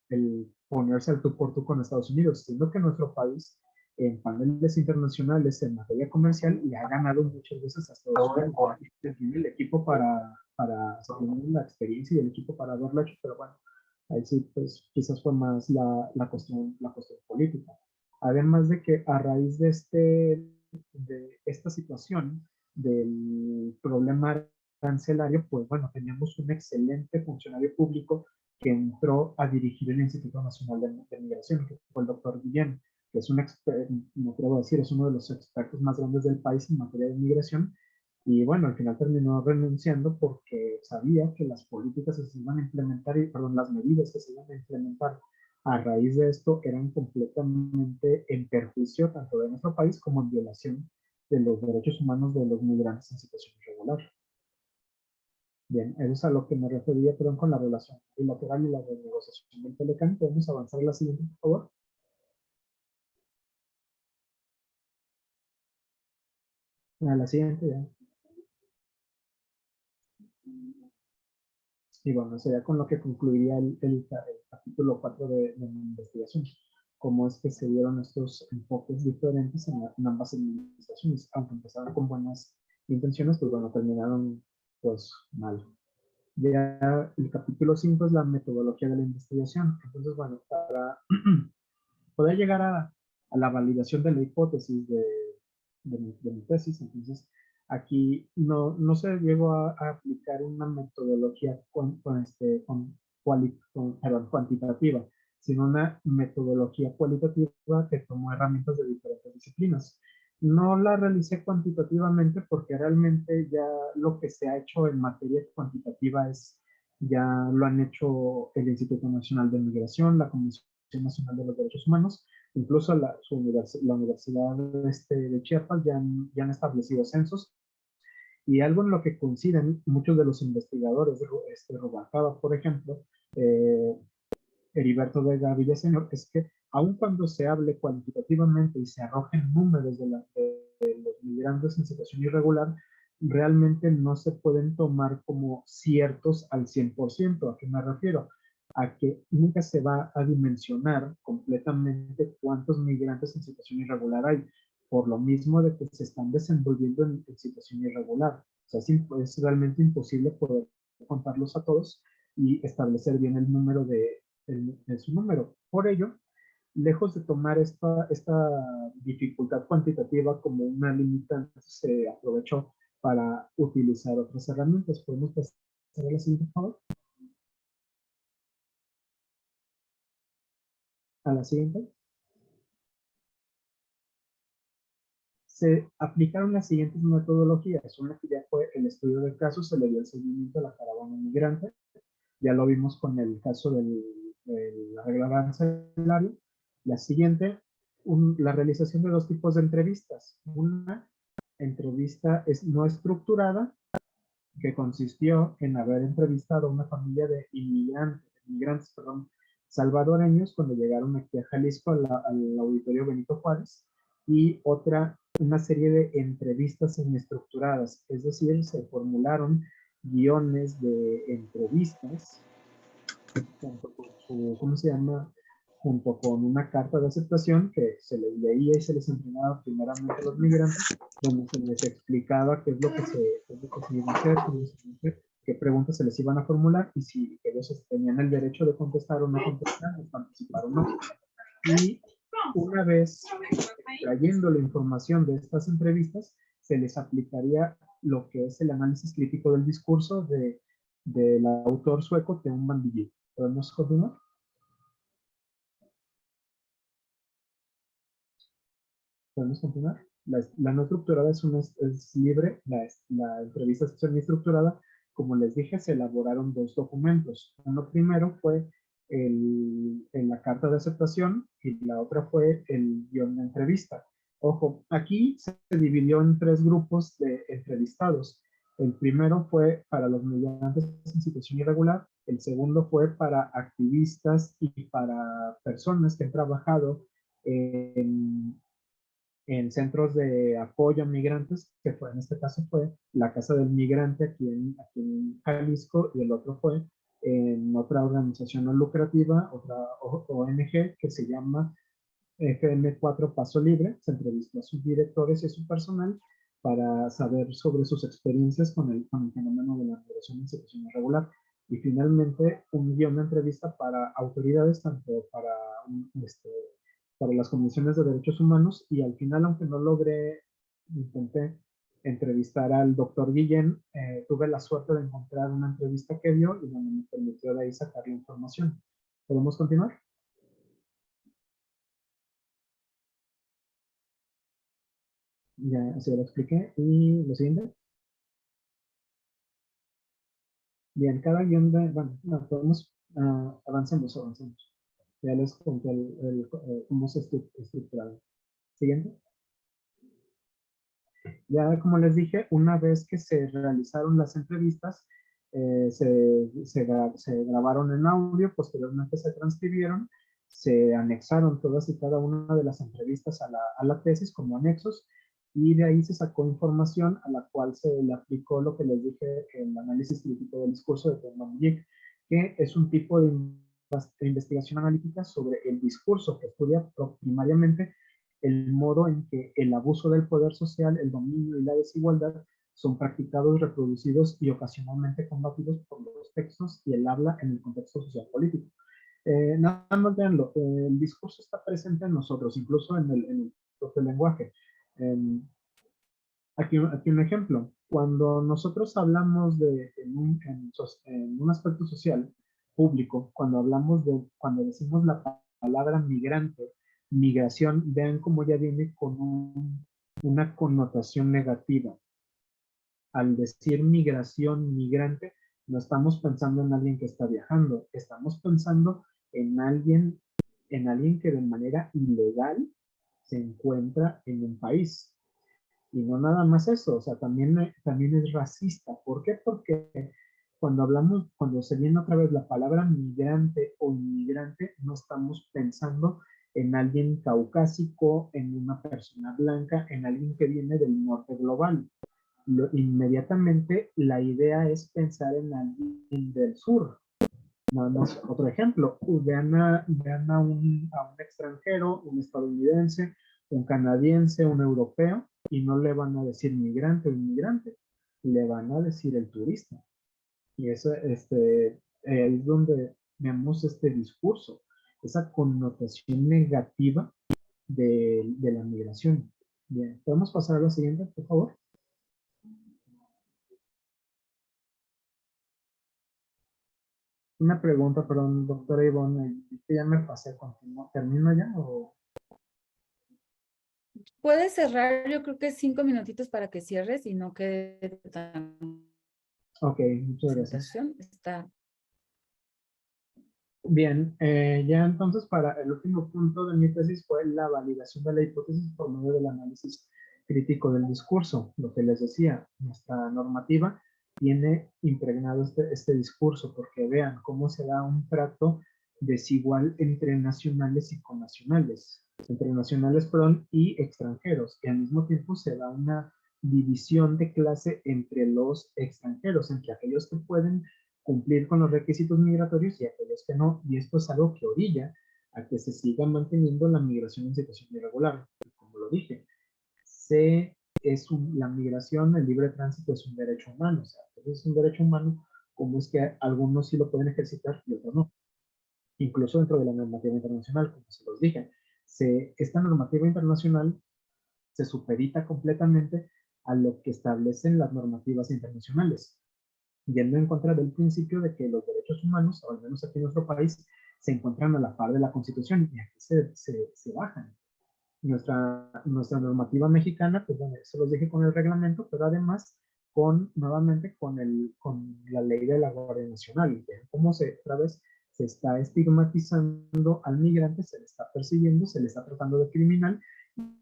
El ponerse al tú por tú con Estados Unidos, siendo que nuestro país en paneles internacionales en materia comercial le ha ganado muchas veces a Estados Unidos. Tiene el equipo para tener la experiencia y el equipo para haberlo hecho, pero bueno, ahí sí, pues quizás fue más la cuestión política. Además de que a raíz de esta situación del problema arancelario, pues bueno, teníamos un excelente funcionario público que entró a dirigir el Instituto Nacional de Migración, que fue el doctor Guillén, que es un experto, me atrevo a decir, es uno de los expertos más grandes del país en materia de migración. Y bueno, al final terminó renunciando porque sabía que las políticas que se iban a implementar, perdón, las medidas que se iban a implementar a raíz de esto eran completamente en perjuicio tanto de nuestro país como en violación de los derechos humanos de los migrantes en situación irregular. Bien, eso es a lo que me refería, perdón, con la relación bilateral y la renegociación del Telecán. ¿Podemos avanzar a la siguiente, por favor? A la siguiente, ya. Y bueno, sería con lo que concluiría el capítulo 4 de mi investigación. Cómo es que se dieron estos enfoques diferentes en ambas administraciones, aunque empezaron con buenas intenciones, pues bueno, terminaron pues mal. Ya el capítulo 5 es la metodología de la investigación. Entonces, bueno, para poder llegar a la validación de la hipótesis de mi tesis, entonces aquí no se llegó a aplicar una metodología cuantitativa, sino una metodología cualitativa que tomó herramientas de diferentes disciplinas. No la realicé cuantitativamente porque realmente ya lo que se ha hecho en materia cuantitativa ya lo han hecho el Instituto Nacional de Migración, la Comisión Nacional de los Derechos Humanos, incluso la Universidad de Chiapas ya han establecido censos, y algo en lo que coinciden muchos de los investigadores, Rubalcaba, por ejemplo, eh, Heriberto Vega Villaseñor, es que aun cuando se hable cuantitativamente y se arrojen números de los migrantes en situación irregular, realmente no se pueden tomar como ciertos al 100%. ¿A qué me refiero? A que nunca se va a dimensionar completamente cuántos migrantes en situación irregular hay, por lo mismo de que se están desenvolviendo en situación irregular. O sea, es realmente imposible poder contarlos a todos y establecer bien el número de su número. Por ello, lejos de tomar esta dificultad cuantitativa como una limitante, se aprovechó para utilizar otras herramientas. ¿Podemos pasar a la siguiente, por favor? A la siguiente. Se aplicaron las siguientes metodologías. Una que ya fue el estudio del caso, se le dio el seguimiento a la caravana migrante. Ya lo vimos con el caso del arreglo arancelario. La siguiente, la realización de dos tipos de entrevistas. Una entrevista no estructurada, que consistió en haber entrevistado a una familia de inmigrantes, salvadoreños cuando llegaron aquí a Jalisco al auditorio Benito Juárez, y otra, una serie de entrevistas semiestructuradas, es decir, se formularon guiones de entrevistas, tanto por su, ¿cómo se llama? junto con una carta de aceptación que se les leía y se les entrenaba primeramente a los migrantes, donde se les explicaba qué es lo que se iba a hacer, qué preguntas se les iban a formular y si ellos tenían el derecho de contestar o no contestar, de participar o no. Y una vez trayendo la información de estas entrevistas, se les aplicaría lo que es el análisis crítico del discurso del autor sueco Teun Van Dijk. ¿Podemos continuar? ¿Podemos continuar? La no estructurada es libre, la entrevista es semi-estructurada. Como les dije, se elaboraron dos documentos. Uno primero fue en la carta de aceptación y la otra fue el guión de entrevista. Ojo, aquí se dividió en tres grupos de entrevistados. El primero fue para los migrantes en situación irregular, el segundo fue para activistas y para personas que han trabajado en centros de apoyo a migrantes, que fue, en este caso fue la Casa del Migrante aquí en Jalisco, y el otro fue en otra organización no lucrativa, otra ONG que se llama FM4 Paso Libre. Se entrevistó a sus directores y a su personal para saber sobre sus experiencias con el fenómeno de la migración en situación irregular. Y finalmente un guión de entrevista para autoridades, tanto para las comisiones de derechos humanos, y al final, aunque no logré, intenté entrevistar al doctor Guillén, tuve la suerte de encontrar una entrevista que dio y donde me permitió de ahí sacar la información. ¿Podemos continuar? Ya se lo expliqué. Y lo siguiente. Bien, cada guión de, bueno, no, podemos, avancemos. Ya les conté cómo se estructurado. Siguiente. Ya como les dije, una vez que se realizaron las entrevistas, se grabaron en audio, posteriormente se transcribieron, se anexaron todas y cada una de las entrevistas a la tesis como anexos, y de ahí se sacó información a la cual se le aplicó lo que les dije, el análisis crítico del discurso de Teun Van Dijk, que es un tipo de investigación analítica sobre el discurso que estudia primariamente el modo en que el abuso del poder social, el dominio y la desigualdad son practicados, reproducidos y ocasionalmente combatidos por los textos y el habla en el contexto social político. Nada más veanlo, el discurso está presente en nosotros, incluso en el propio lenguaje. Aquí un ejemplo. Cuando nosotros hablamos en un aspecto social público, cuando decimos la palabra migrante, migración, vean cómo ya viene con una connotación negativa. Al decir migración, migrante, no estamos pensando en alguien que está viajando, estamos pensando en alguien que de manera ilegal se encuentra en un país. Y no nada más eso, o sea, también es racista. ¿Por qué? Porque cuando se viene otra vez la palabra migrante o inmigrante, no estamos pensando en alguien caucásico, en una persona blanca, en alguien que viene del norte global. Inmediatamente la idea es pensar en alguien del sur. Nada más otro ejemplo, vean a un extranjero, un estadounidense, un canadiense, un europeo, y no le van a decir migrante o inmigrante, le van a decir el turista. Y eso, ahí es donde vemos este discurso, esa connotación negativa de la migración. Bien, ¿podemos pasar a la siguiente, por favor? Una pregunta, perdón, doctora Ivonne, que ya me pasé, ¿termino ya o...? Puedes cerrar, yo creo que 5 minutitos para que cierres y no quede tan... Ok, muchas gracias. Está. Bien, ya entonces para el último punto de mi tesis fue la validación de la hipótesis por medio del análisis crítico del discurso. Lo que les decía, nuestra normativa tiene impregnado este discurso, porque vean cómo se da un trato desigual entre nacionales y connacionales, entre nacionales, perdón, y extranjeros, y al mismo tiempo se da una división de clase entre los extranjeros, entre aquellos que pueden cumplir con los requisitos migratorios y aquellos que no, y esto es algo que orilla a que se siga manteniendo la migración en situación irregular. Como lo dije, la migración, el libre tránsito es un derecho humano, o sea, es un derecho humano, como es que algunos sí lo pueden ejercitar y otros no, incluso dentro de la normativa internacional, como se los dije. Esta normativa internacional se supedita completamente a lo que establecen las normativas internacionales, yendo en contra del principio de que los derechos humanos, o al menos aquí en nuestro país, se encuentran a la par de la Constitución y aquí se bajan. Nuestra normativa mexicana, pues bueno, eso los dije con el reglamento, pero además nuevamente con la ley de la Guardia Nacional. ¿Ven cómo otra vez se está estigmatizando al migrante, se le está persiguiendo, se le está tratando de criminal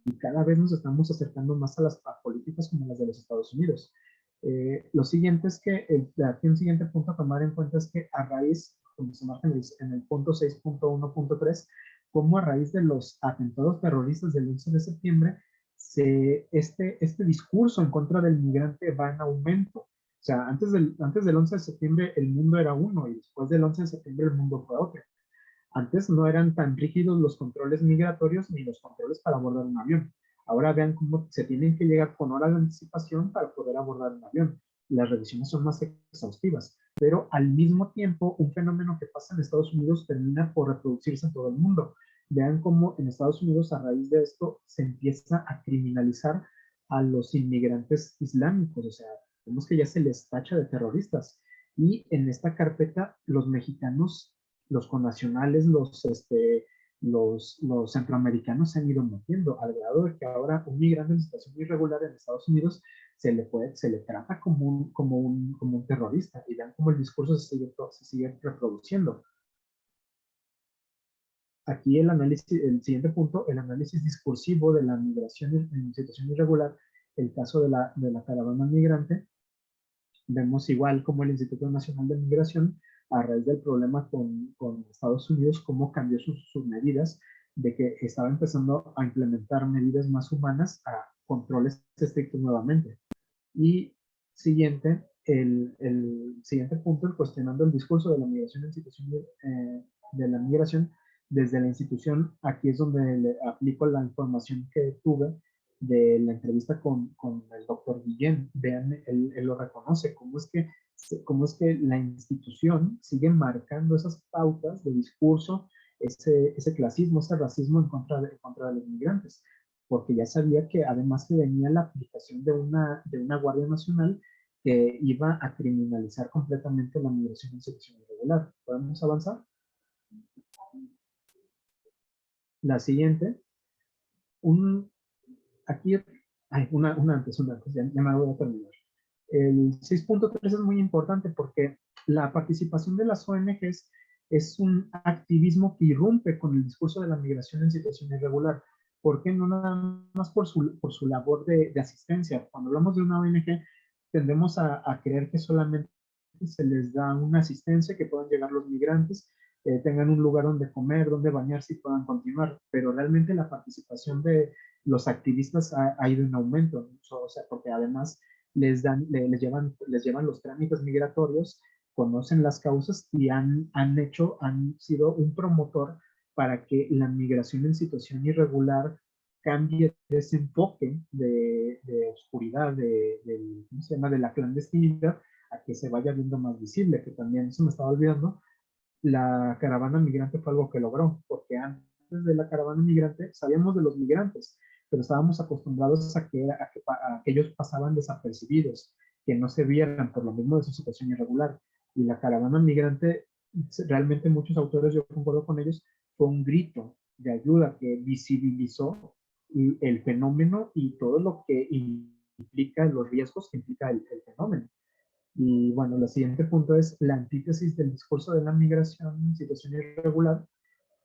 y cada vez nos estamos acercando más a las políticas como las de los Estados Unidos? Lo siguiente es que, aquí un siguiente punto a tomar en cuenta es que a raíz, como se marca en el punto 6.1.3, como a raíz de los atentados terroristas del 11 de septiembre, este discurso en contra del migrante va en aumento. O sea, antes del 11 de septiembre el mundo era uno y después del 11 de septiembre el mundo fue otro. Antes no eran tan rígidos los controles migratorios ni los controles para abordar un avión. Ahora vean cómo se tienen que llegar con horas de anticipación para poder abordar un avión. Las revisiones son más exhaustivas, pero al mismo tiempo un fenómeno que pasa en Estados Unidos termina por reproducirse en todo el mundo. Vean cómo en Estados Unidos a raíz de esto se empieza a criminalizar a los inmigrantes islámicos, o sea, vemos que ya se les tacha de terroristas. Y en esta carpeta los mexicanos, los connacionales, los centroamericanos se han ido metiendo, al grado de que ahora un migrante en situación irregular en Estados Unidos se le trata como un terrorista, y vean cómo el discurso se sigue reproduciendo. Aquí el siguiente punto, el análisis discursivo de la migración en situación irregular, el caso de la caravana migrante. Vemos igual como el Instituto Nacional de Migración, a raíz del problema con Estados Unidos, cómo cambió sus medidas, de que estaba empezando a implementar medidas más humanas a controles estrictos nuevamente. Y el siguiente punto, el cuestionando el discurso de la migración en situación de la migración desde la institución. Aquí es donde le aplico la información que tuve de la entrevista con el doctor Guillén. Vean, él lo reconoce, cómo es que la institución sigue marcando esas pautas de discurso, ese clasismo, ese racismo en contra de los migrantes, porque ya sabía que además que venía la aplicación de una Guardia Nacional que iba a criminalizar completamente la migración en situación irregular. ¿Podemos avanzar? La siguiente, aquí, una antes, ya me voy a terminar. El 6.3 es muy importante porque la participación de las ONGs es un activismo que irrumpe con el discurso de la migración en situación irregular. ¿Por qué? No nada más por su labor de asistencia. Cuando hablamos de una ONG, tendemos a creer que solamente se les da una asistencia, que puedan llegar los migrantes, tengan un lugar donde comer, donde bañarse y puedan continuar. Pero realmente la participación de los activistas ha ido en aumento, ¿no? O sea, porque además les llevan los trámites migratorios, conocen las causas y han sido un promotor para que la migración en situación irregular cambie de ese enfoque de oscuridad, ¿cómo se llama?, de la clandestinidad, a que se vaya viendo más visible, que también se me estaba olvidando. La caravana migrante fue algo que logró, porque antes de la caravana migrante sabíamos de los migrantes, pero estábamos acostumbrados a que ellos pasaban desapercibidos, que no se vieran por lo mismo de su situación irregular. Y la caravana migrante, realmente muchos autores, yo concuerdo con ellos, fue un grito de ayuda que visibilizó el fenómeno y todo lo que implica, los riesgos que implica el fenómeno. Y bueno, el siguiente punto es la antítesis del discurso de la migración en situación irregular,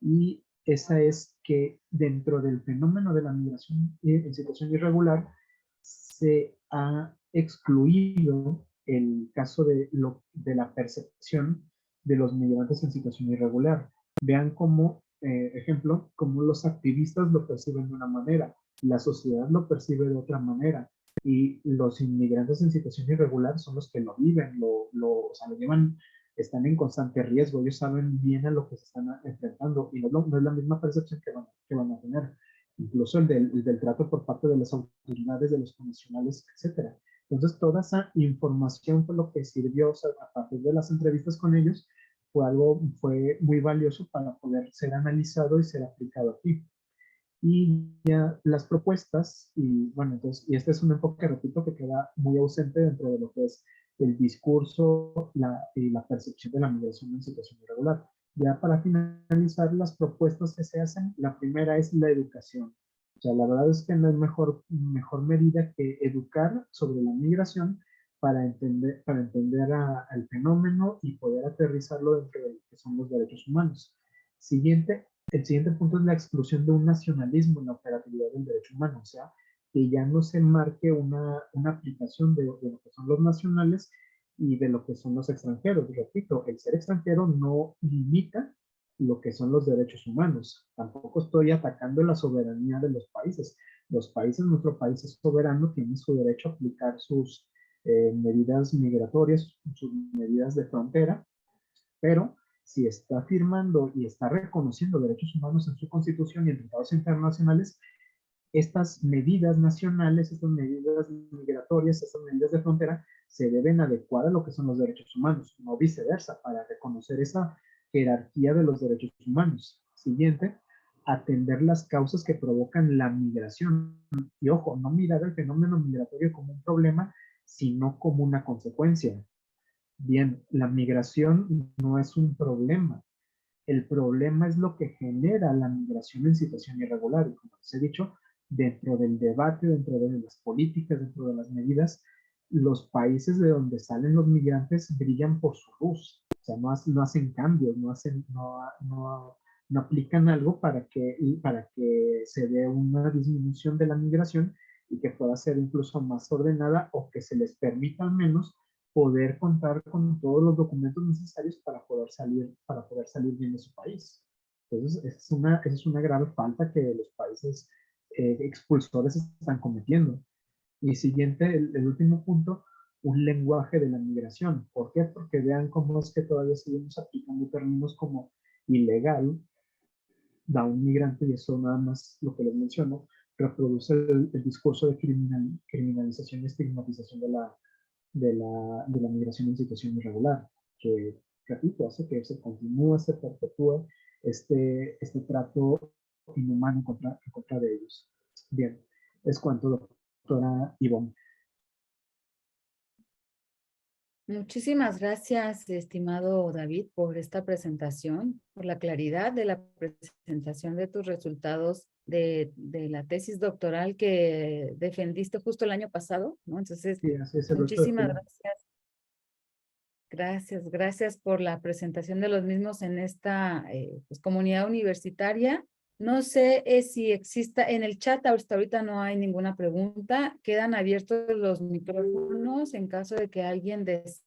y esa es que dentro del fenómeno de la migración en situación irregular se ha excluido el caso de la percepción de los migrantes en situación irregular. Vean cómo, ejemplo, cómo los activistas lo perciben de una manera, la sociedad lo percibe de otra manera, y los inmigrantes en situación irregular son los que lo viven, o sea, lo llevan están en constante riesgo, ellos saben bien a lo que se están enfrentando y no es la misma percepción que van a tener. Incluso el del trato por parte de las autoridades, de los connacionales, etcétera. Entonces, toda esa información fue lo que sirvió, o sea, a partir de las entrevistas con ellos, fue muy valioso para poder ser analizado y ser aplicado aquí. Y ya las propuestas, y bueno, entonces, y este es un enfoque, repito, que queda muy ausente dentro de lo que es el discurso y la percepción de la migración en situación irregular. Ya para finalizar, las propuestas que se hacen, la primera es la educación. O sea, la verdad es que no hay mejor medida que educar sobre la migración para entender el fenómeno y poder aterrizarlo dentro de lo que son los derechos humanos. El siguiente punto es la exclusión de un nacionalismo en la operatividad del derecho humano, o sea, que ya no se marque una aplicación de lo que son los nacionales y de lo que son los extranjeros. Repito, el ser extranjero no limita lo que son los derechos humanos. Tampoco estoy atacando la soberanía de los países. Los países, nuestro país es soberano, tiene su derecho a aplicar sus medidas migratorias, sus medidas de frontera, pero si está firmando y está reconociendo derechos humanos en su constitución y en tratados internacionales, estas medidas nacionales, estas medidas migratorias, estas medidas de frontera, se deben adecuar a lo que son los derechos humanos, no viceversa, para reconocer esa jerarquía de los derechos humanos. Siguiente, atender las causas que provocan la migración. Y ojo, no mirar el fenómeno migratorio como un problema, sino como una consecuencia. Bien, la migración no es un problema. El problema es lo que genera la migración en situación irregular. Y como les he dicho, dentro del debate, dentro de las políticas, dentro de las medidas, los países de donde salen los migrantes brillan por su luz. O sea, no hacen cambios, no aplican algo para que se dé una disminución de la migración y que pueda ser incluso más ordenada o que se les permita al menos poder contar con todos los documentos necesarios para poder salir bien de su país. Entonces, esa es una grave falta que los países expulsores están cometiendo. Y siguiente, el último punto, un lenguaje de la migración. ¿Por qué? Porque vean cómo es que todavía seguimos aplicando términos como ilegal da un migrante, y eso nada más lo que les menciono, reproduce el discurso de criminalización y estigmatización de la migración en situación irregular, que, repito, hace que se continúe, se perpetúe este trato inhumano en contra de ellos. Bien, es cuanto, doctora Ivonne. Muchísimas gracias, estimado David, por esta presentación, por la claridad de la presentación de tus resultados de la tesis doctoral que defendiste justo el año pasado, ¿no? Entonces, Sí, así es el 8 de muchísimas julio. gracias. Gracias por la presentación de los mismos en esta pues, comunidad universitaria. No sé si exista en el chat, hasta ahorita no hay ninguna pregunta. Quedan abiertos los micrófonos en caso de que alguien desee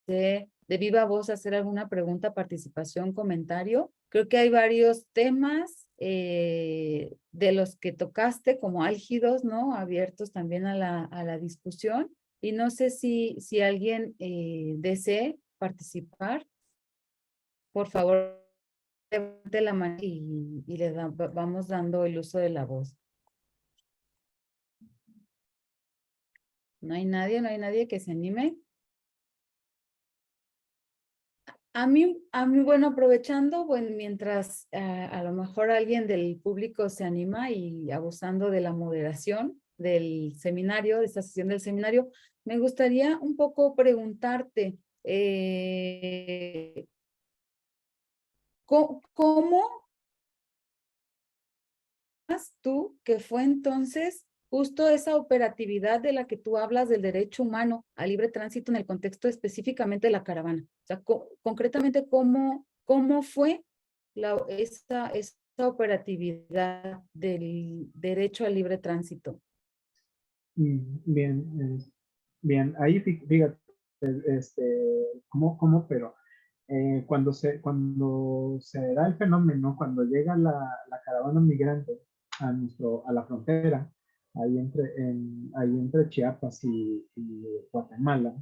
de viva voz hacer alguna pregunta, participación, comentario. Creo que hay varios temas de los que tocaste como álgidos, ¿no? Abiertos también a la discusión. Y no sé si alguien desee participar. Por favor, levante la mano y vamos dando el uso de la voz. No hay nadie que se anime. A mí, bueno, aprovechando, bueno, mientras a lo mejor alguien del público se anima y abusando de la moderación del seminario, de esta sesión del seminario, me gustaría un poco preguntarte, ¿cómo tú que fue entonces justo esa operatividad de la que tú hablas del derecho humano a libre tránsito en el contexto específicamente de la caravana? O sea, concretamente, ¿cómo fue esa operatividad del derecho al libre tránsito? Bien, bien, ahí fíjate, este, pero cuando se da el fenómeno, cuando llega la caravana migrante a la frontera, ahí entre Chiapas y Guatemala,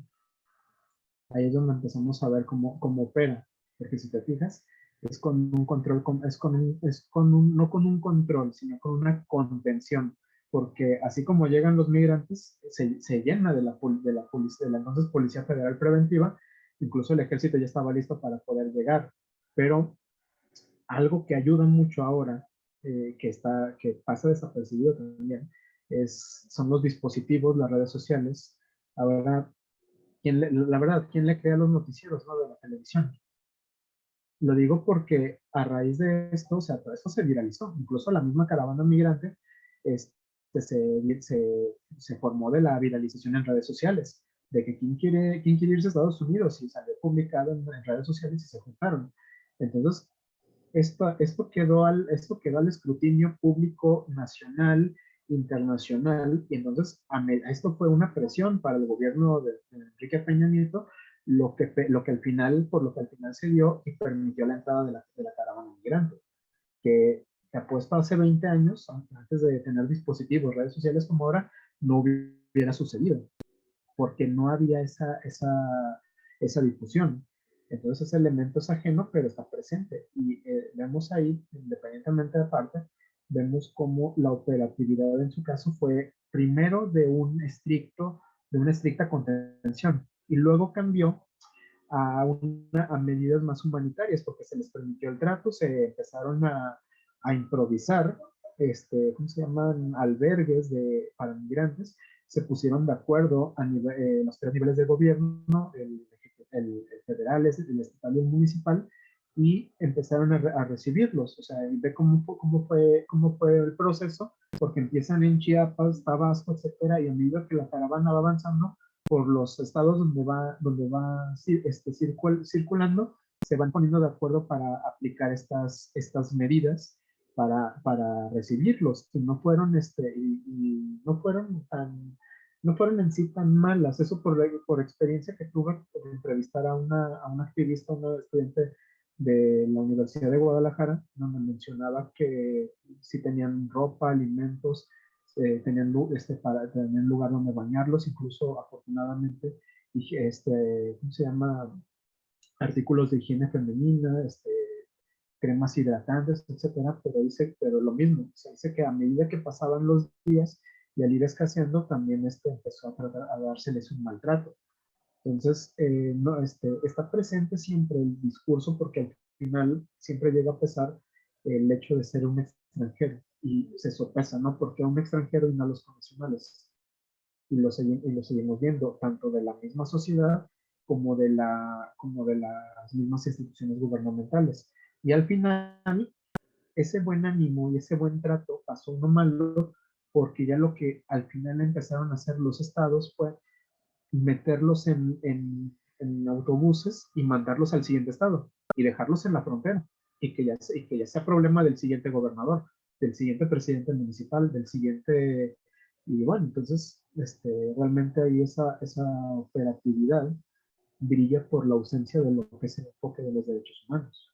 Ahí es donde empezamos a ver cómo opera, porque si te fijas, es con un control, no con un control, sino con una contención, porque así como llegan los migrantes, se llena de la entonces Policía Federal Preventiva, incluso el ejército ya estaba listo para poder llegar, pero algo que ayuda mucho ahora, que pasa desapercibido también, son los dispositivos, las redes sociales. Ahora, la verdad, ¿quién le crea los noticieros, no, de la televisión? Lo digo porque a raíz de esto, o sea, todo esto se viralizó. Incluso la misma caravana migrante este, se formó de la viralización en redes sociales, de que quién quiere irse a Estados Unidos, y salió publicado en redes sociales y se juntaron. Entonces, esto quedó al escrutinio público nacional, internacional, y entonces esto fue una presión para el gobierno de Enrique Peña Nieto, por lo que al final se dio y permitió la entrada de la caravana migrante, que te apuesto hace 20 años, antes de tener dispositivos, redes sociales como ahora, no hubiera sucedido, porque no había esa difusión. Entonces ese elemento es ajeno, pero está presente. Y vemos ahí, independientemente de parte, vemos cómo la operatividad en su caso fue primero de una estricta contención, y luego cambió a medidas más humanitarias, porque se les permitió el trato, se empezaron a improvisar, ¿cómo se llaman? Albergues para migrantes, se pusieron de acuerdo los tres niveles de gobierno, el federal, el estatal y el municipal, y empezaron a recibirlos. O sea, y ve cómo fue el proceso, porque empiezan en Chiapas, Tabasco, etcétera, y a medida que la caravana va avanzando por los estados donde va circulando, se van poniendo de acuerdo para aplicar estas medidas para recibirlos, y no fueron en sí tan malas. Eso por experiencia que tuve de entrevistar a una activista, una estudiante de la Universidad de Guadalajara, donde mencionaba que sí tenían ropa, alimentos, tenían lugar donde bañarlos, incluso afortunadamente, ¿cómo se llama? Artículos de higiene femenina, cremas hidratantes, etcétera, pero lo mismo, se dice que a medida que pasaban los días y al ir escaseando, también empezó a dárseles un maltrato. Entonces, no, está presente siempre el discurso, porque al final siempre llega a pesar el hecho de ser un extranjero, y se sopesa, ¿no? Porque a un extranjero y no a los connacionales. Y lo seguimos viendo, tanto de la misma sociedad como de las mismas instituciones gubernamentales. Y al final, ese buen ánimo y ese buen trato pasó uno malo, porque ya lo que al final empezaron a hacer los estados fue meterlos en autobuses y mandarlos al siguiente estado y dejarlos en la frontera, y que ya sea problema del siguiente gobernador, del siguiente presidente municipal, del siguiente. Y bueno, entonces realmente ahí esa operatividad brilla por la ausencia de lo que es el enfoque de los derechos humanos.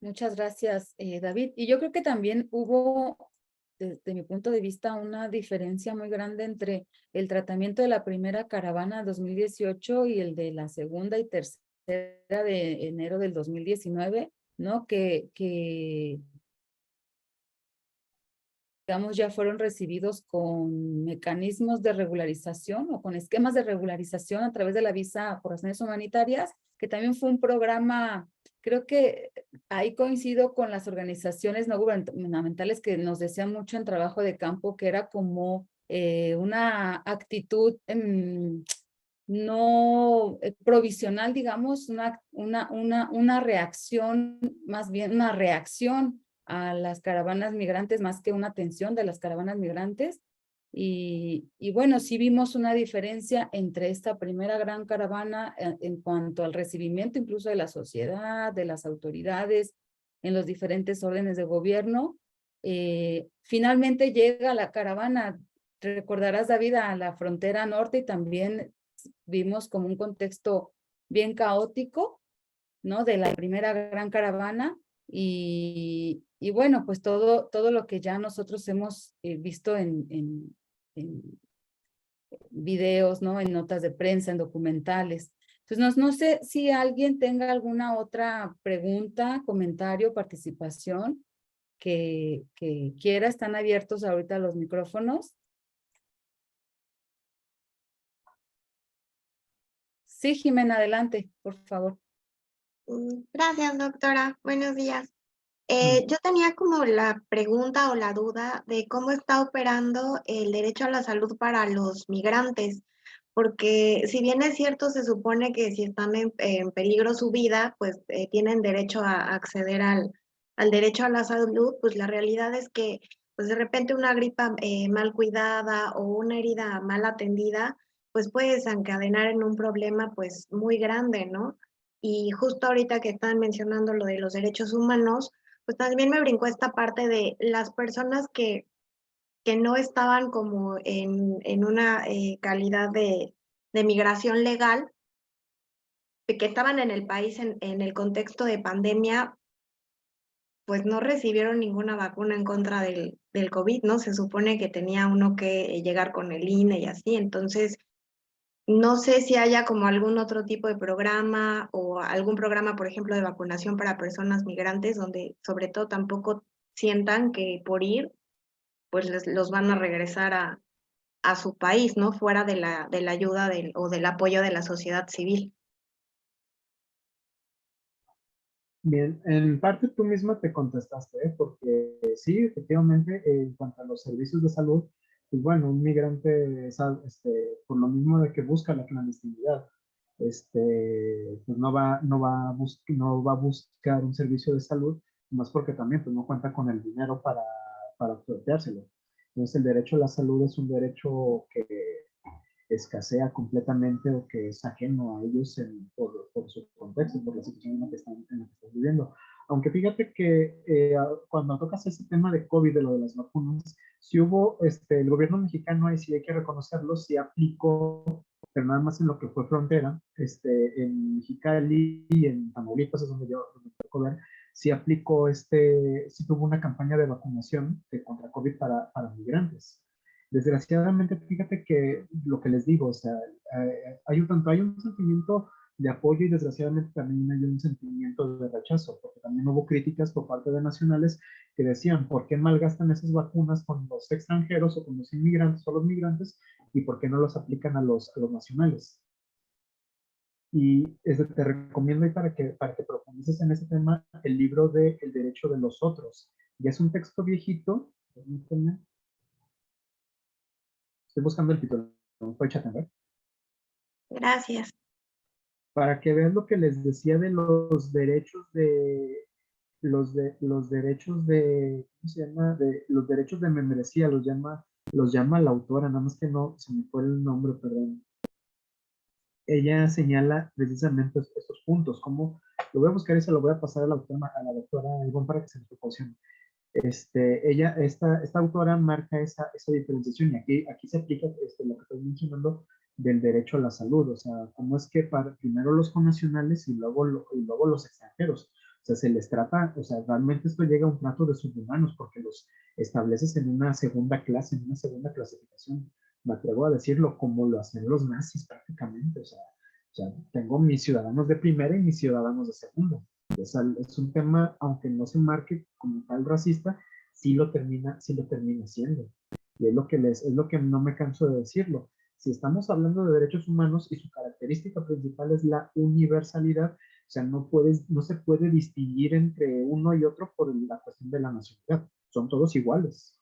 Muchas gracias, David. Y yo creo que también hubo, desde mi punto de vista, una diferencia muy grande entre el tratamiento de la primera caravana 2018 y el de la segunda y tercera de enero del 2019, ¿no? Que digamos, ya fueron recibidos con mecanismos de regularización o con esquemas de regularización a través de la visa por razones humanitarias, que también fue un programa. Creo que ahí coincido con las organizaciones no gubernamentales que nos decían mucho en trabajo de campo, que era como una actitud no provisional, digamos, una reacción, más bien una reacción a las caravanas migrantes, más que una atención de las caravanas migrantes. Y bueno, sí vimos una diferencia entre esta primera gran caravana en cuanto al recibimiento incluso de la sociedad, de las autoridades, en los diferentes órdenes de gobierno. Finalmente llega la caravana, recordarás, David, a la frontera norte, y también vimos como un contexto bien caótico, ¿no? De la primera gran caravana. Y bueno, pues todo lo que ya nosotros hemos visto en videos, ¿no? En notas de prensa, en documentales. Entonces, no sé si alguien tenga alguna otra pregunta, comentario, participación que quiera. Están abiertos ahorita los micrófonos. Sí, Jimena, adelante, por favor. Gracias, doctora. Buenos días. Mm. Yo tenía como la pregunta o la duda de cómo está operando el derecho a la salud para los migrantes, porque si bien es cierto, se supone que si están en peligro su vida, pues tienen derecho a acceder al derecho a la salud, pues la realidad es que pues de repente una gripa mal cuidada o una herida mal atendida, pues puede desencadenar en un problema pues muy grande, ¿no? Y justo ahorita que están mencionando lo de los derechos humanos, pues también me brincó esta parte de las personas que no estaban como en una calidad de migración legal, de que estaban en el país en el contexto de pandemia, pues no recibieron ninguna vacuna en contra del COVID, ¿no? Se supone que tenía uno que llegar con el INE y así, entonces no sé si haya como algún otro tipo de programa o algún programa, por ejemplo, de vacunación para personas migrantes, donde sobre todo tampoco sientan que por ir, pues los van a regresar a su país, ¿no? Fuera de la ayuda o del apoyo de la sociedad civil. Bien, en parte tú misma te contestaste, ¿eh? Porque sí, efectivamente, en cuanto a los servicios de salud, pues bueno, un migrante, por lo mismo de que busca la clandestinidad, pues no va a buscar un servicio de salud, más porque también pues, no cuenta con el dinero para ofrecérselo. Entonces, el derecho a la salud es un derecho que escasea completamente o que es ajeno a ellos por su contexto, por la situación en la que están viviendo. Aunque fíjate que cuando tocas ese tema de COVID, de lo de las vacunas, si hubo, el gobierno mexicano, ahí sí hay que reconocerlo, sí aplicó, pero nada más en lo que fue frontera, en Mexicali y en Tamaulipas, es donde donde me tocó ver, sí aplicó, sí tuvo una campaña de vacunación contra COVID para migrantes. Desgraciadamente, fíjate que lo que les digo, o sea, hay un sentimiento de apoyo y desgraciadamente también hay un sentimiento de rechazo, porque también hubo críticas por parte de nacionales que decían, ¿por qué malgastan esas vacunas con los extranjeros o con los inmigrantes o los migrantes y por qué no los aplican a los nacionales? Y te recomiendo para que profundices en ese tema el libro de El derecho de los otros. Ya es un texto viejito, permítanme, estoy buscando el título, no puede chatear, Gracias. para que vean lo que les decía de los derechos los derechos de, ¿cómo se llama? De los derechos de membresía, los llama la autora, nada más que no, se me fue el nombre, perdón. Ella señala precisamente estos puntos, como lo voy a buscar y se lo voy a pasar a la doctora Ivonne para que se me proporcione. Esta autora marca esa diferenciación y aquí se aplica lo que estoy mencionando del derecho a la salud, o sea, cómo es que primero los connacionales y luego los extranjeros, o sea, se les trata, o sea, realmente esto llega a un trato de subhumanos porque los estableces en una segunda clase, en una segunda clasificación, me atrevo a decirlo, como lo hacían los nazis prácticamente, o sea, tengo mis ciudadanos de primera y mis ciudadanos de segunda. Es un tema, aunque no se marque como tal racista, sí lo termina siendo. Y es lo que no me canso de decirlo. Si estamos hablando de derechos humanos y su característica principal es la universalidad, o sea, no se puede distinguir entre uno y otro por la cuestión de la nacionalidad. Son todos iguales.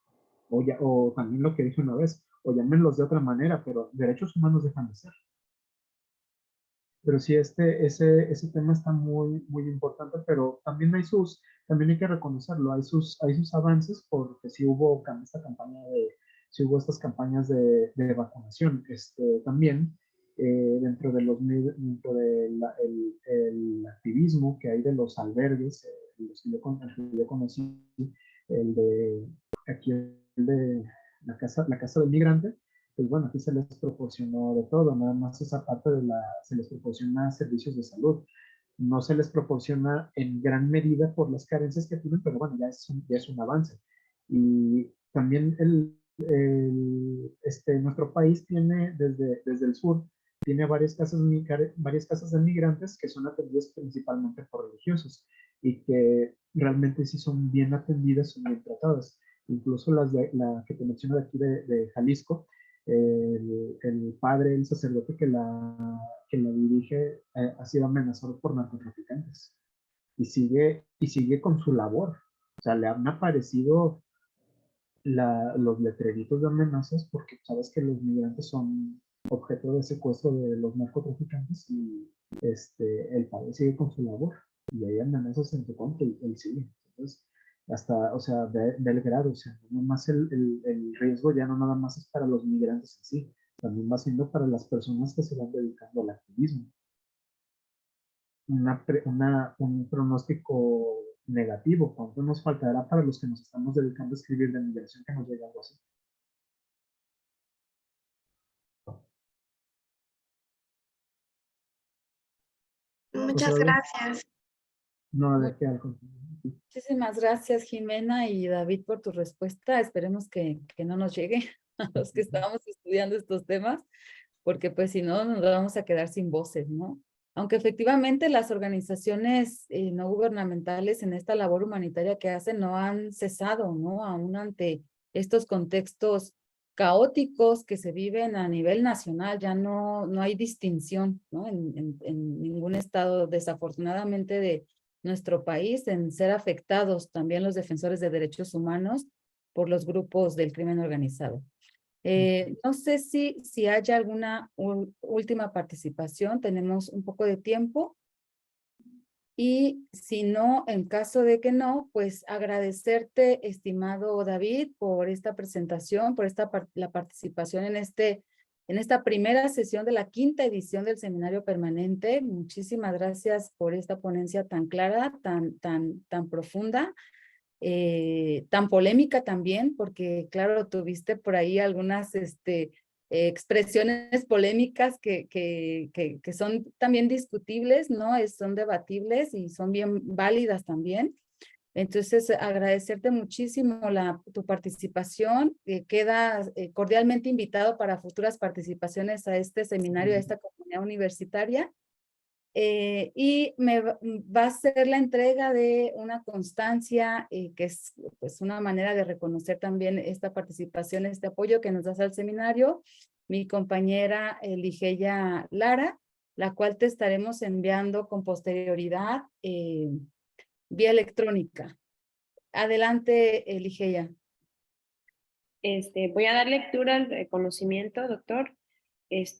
O también lo que dije una vez, o llámenlos de otra manera, pero derechos humanos dejan de ser. Pero sí, ese tema está muy, muy importante, pero también hay que reconocerlo, hay sus avances porque sí hubo estas campañas de vacunación. También, dentro del el activismo que hay de los albergues, el que yo conocí, el de, aquí el de la casa del migrante, pues bueno, aquí se les proporcionó de todo, nada más esa parte se les proporciona servicios de salud. No se les proporciona en gran medida por las carencias que tienen, pero bueno, ya es un avance. Y también nuestro país tiene desde el sur, tiene varias casas de migrantes que son atendidas principalmente por religiosos y que realmente sí son bien atendidas, son bien tratadas. Incluso la que te menciono de aquí de Jalisco, el padre, el sacerdote que la dirige, ha sido amenazado por narcotraficantes y sigue con su labor. O sea, le han aparecido los letreritos de amenazas porque sabes que los migrantes son objeto de secuestro de los narcotraficantes y el padre sigue con su labor y hay amenazas en su contra y él sigue. Entonces, hasta, o sea, del grado, o sea, no más el riesgo ya no nada más es para los migrantes en sí, también va siendo para las personas que se van dedicando al activismo. Un pronóstico negativo. ¿Cuánto nos faltará para los que nos estamos dedicando a escribir de migración que nos llega algo así? Muchas gracias. No, de qué al contrario. Muchísimas gracias, Jimena y David, por tu respuesta. Esperemos que no nos llegue a los que estamos estudiando estos temas, porque pues si no, nos vamos a quedar sin voces, ¿no? Aunque efectivamente las organizaciones no gubernamentales en esta labor humanitaria que hacen no han cesado, ¿no? Aún ante estos contextos caóticos que se viven a nivel nacional, ya no hay distinción, ¿no? En ningún estado, desafortunadamente, de nuestro país, en ser afectados también los defensores de derechos humanos por los grupos del crimen organizado. No sé si haya alguna última participación, tenemos un poco de tiempo. Y si no, en caso de que no, pues agradecerte, estimado David, por esta presentación, por la participación en esta primera sesión de la 5ª edición del Seminario Permanente. Muchísimas gracias por esta ponencia tan clara, tan profunda. Tan polémica también, porque claro, tuviste por ahí algunas expresiones polémicas que son también discutibles, ¿no? Son debatibles y son bien válidas también. Entonces, agradecerte muchísimo tu participación. Queda cordialmente invitado para futuras participaciones a este seminario, a esta comunidad universitaria. Y va a ser la entrega de una constancia que es pues una manera de reconocer también esta participación, este apoyo que nos das al seminario, mi compañera Ligeia Lara, la cual te estaremos enviando con posterioridad vía electrónica. Adelante, Ligeia. Voy a dar lectura al reconocimiento, doctor.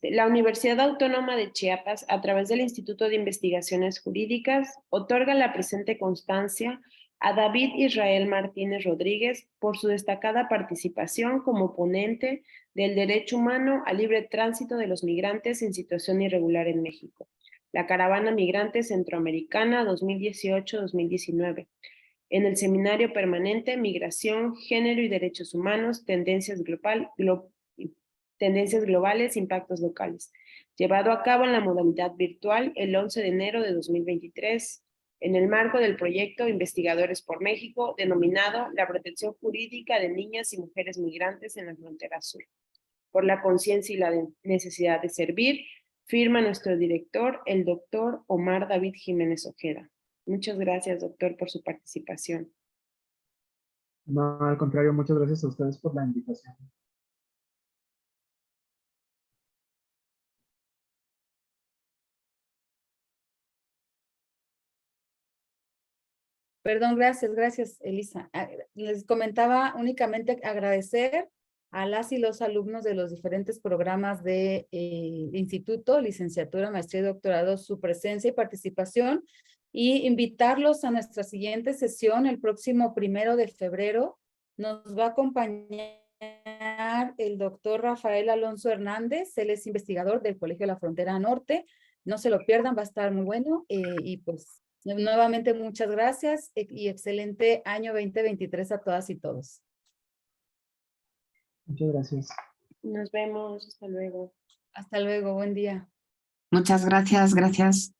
La Universidad Autónoma de Chiapas, a través del Instituto de Investigaciones Jurídicas, otorga la presente constancia a David Israel Martínez Rodríguez por su destacada participación como ponente del derecho humano al libre tránsito de los migrantes en situación irregular en México, la Caravana Migrante Centroamericana 2018-2019, en el Seminario Permanente Migración, Género y Derechos Humanos, Tendencias globales, impactos locales, llevado a cabo en la modalidad virtual el 11 de enero de 2023, en el marco del proyecto Investigadores por México, denominado La protección jurídica de niñas y mujeres migrantes en la frontera sur. Por la conciencia y la necesidad de servir, firma nuestro director, el doctor Omar David Jiménez Ojeda. Muchas gracias, doctor, por su participación. No, al contrario, muchas gracias a ustedes por la invitación. Perdón, gracias, Elisa. Les comentaba únicamente agradecer a las y los alumnos de los diferentes programas de instituto, licenciatura, maestría y doctorado, su presencia y participación, y invitarlos a nuestra siguiente sesión el próximo 1 de febrero. Nos va a acompañar el doctor Rafael Alonso Hernández, él es investigador del Colegio de la Frontera Norte. No se lo pierdan, va a estar muy bueno y pues nuevamente muchas gracias y excelente año 2023 a todas y todos. Muchas gracias. Nos vemos, hasta luego. Hasta luego, buen día. Muchas gracias, gracias.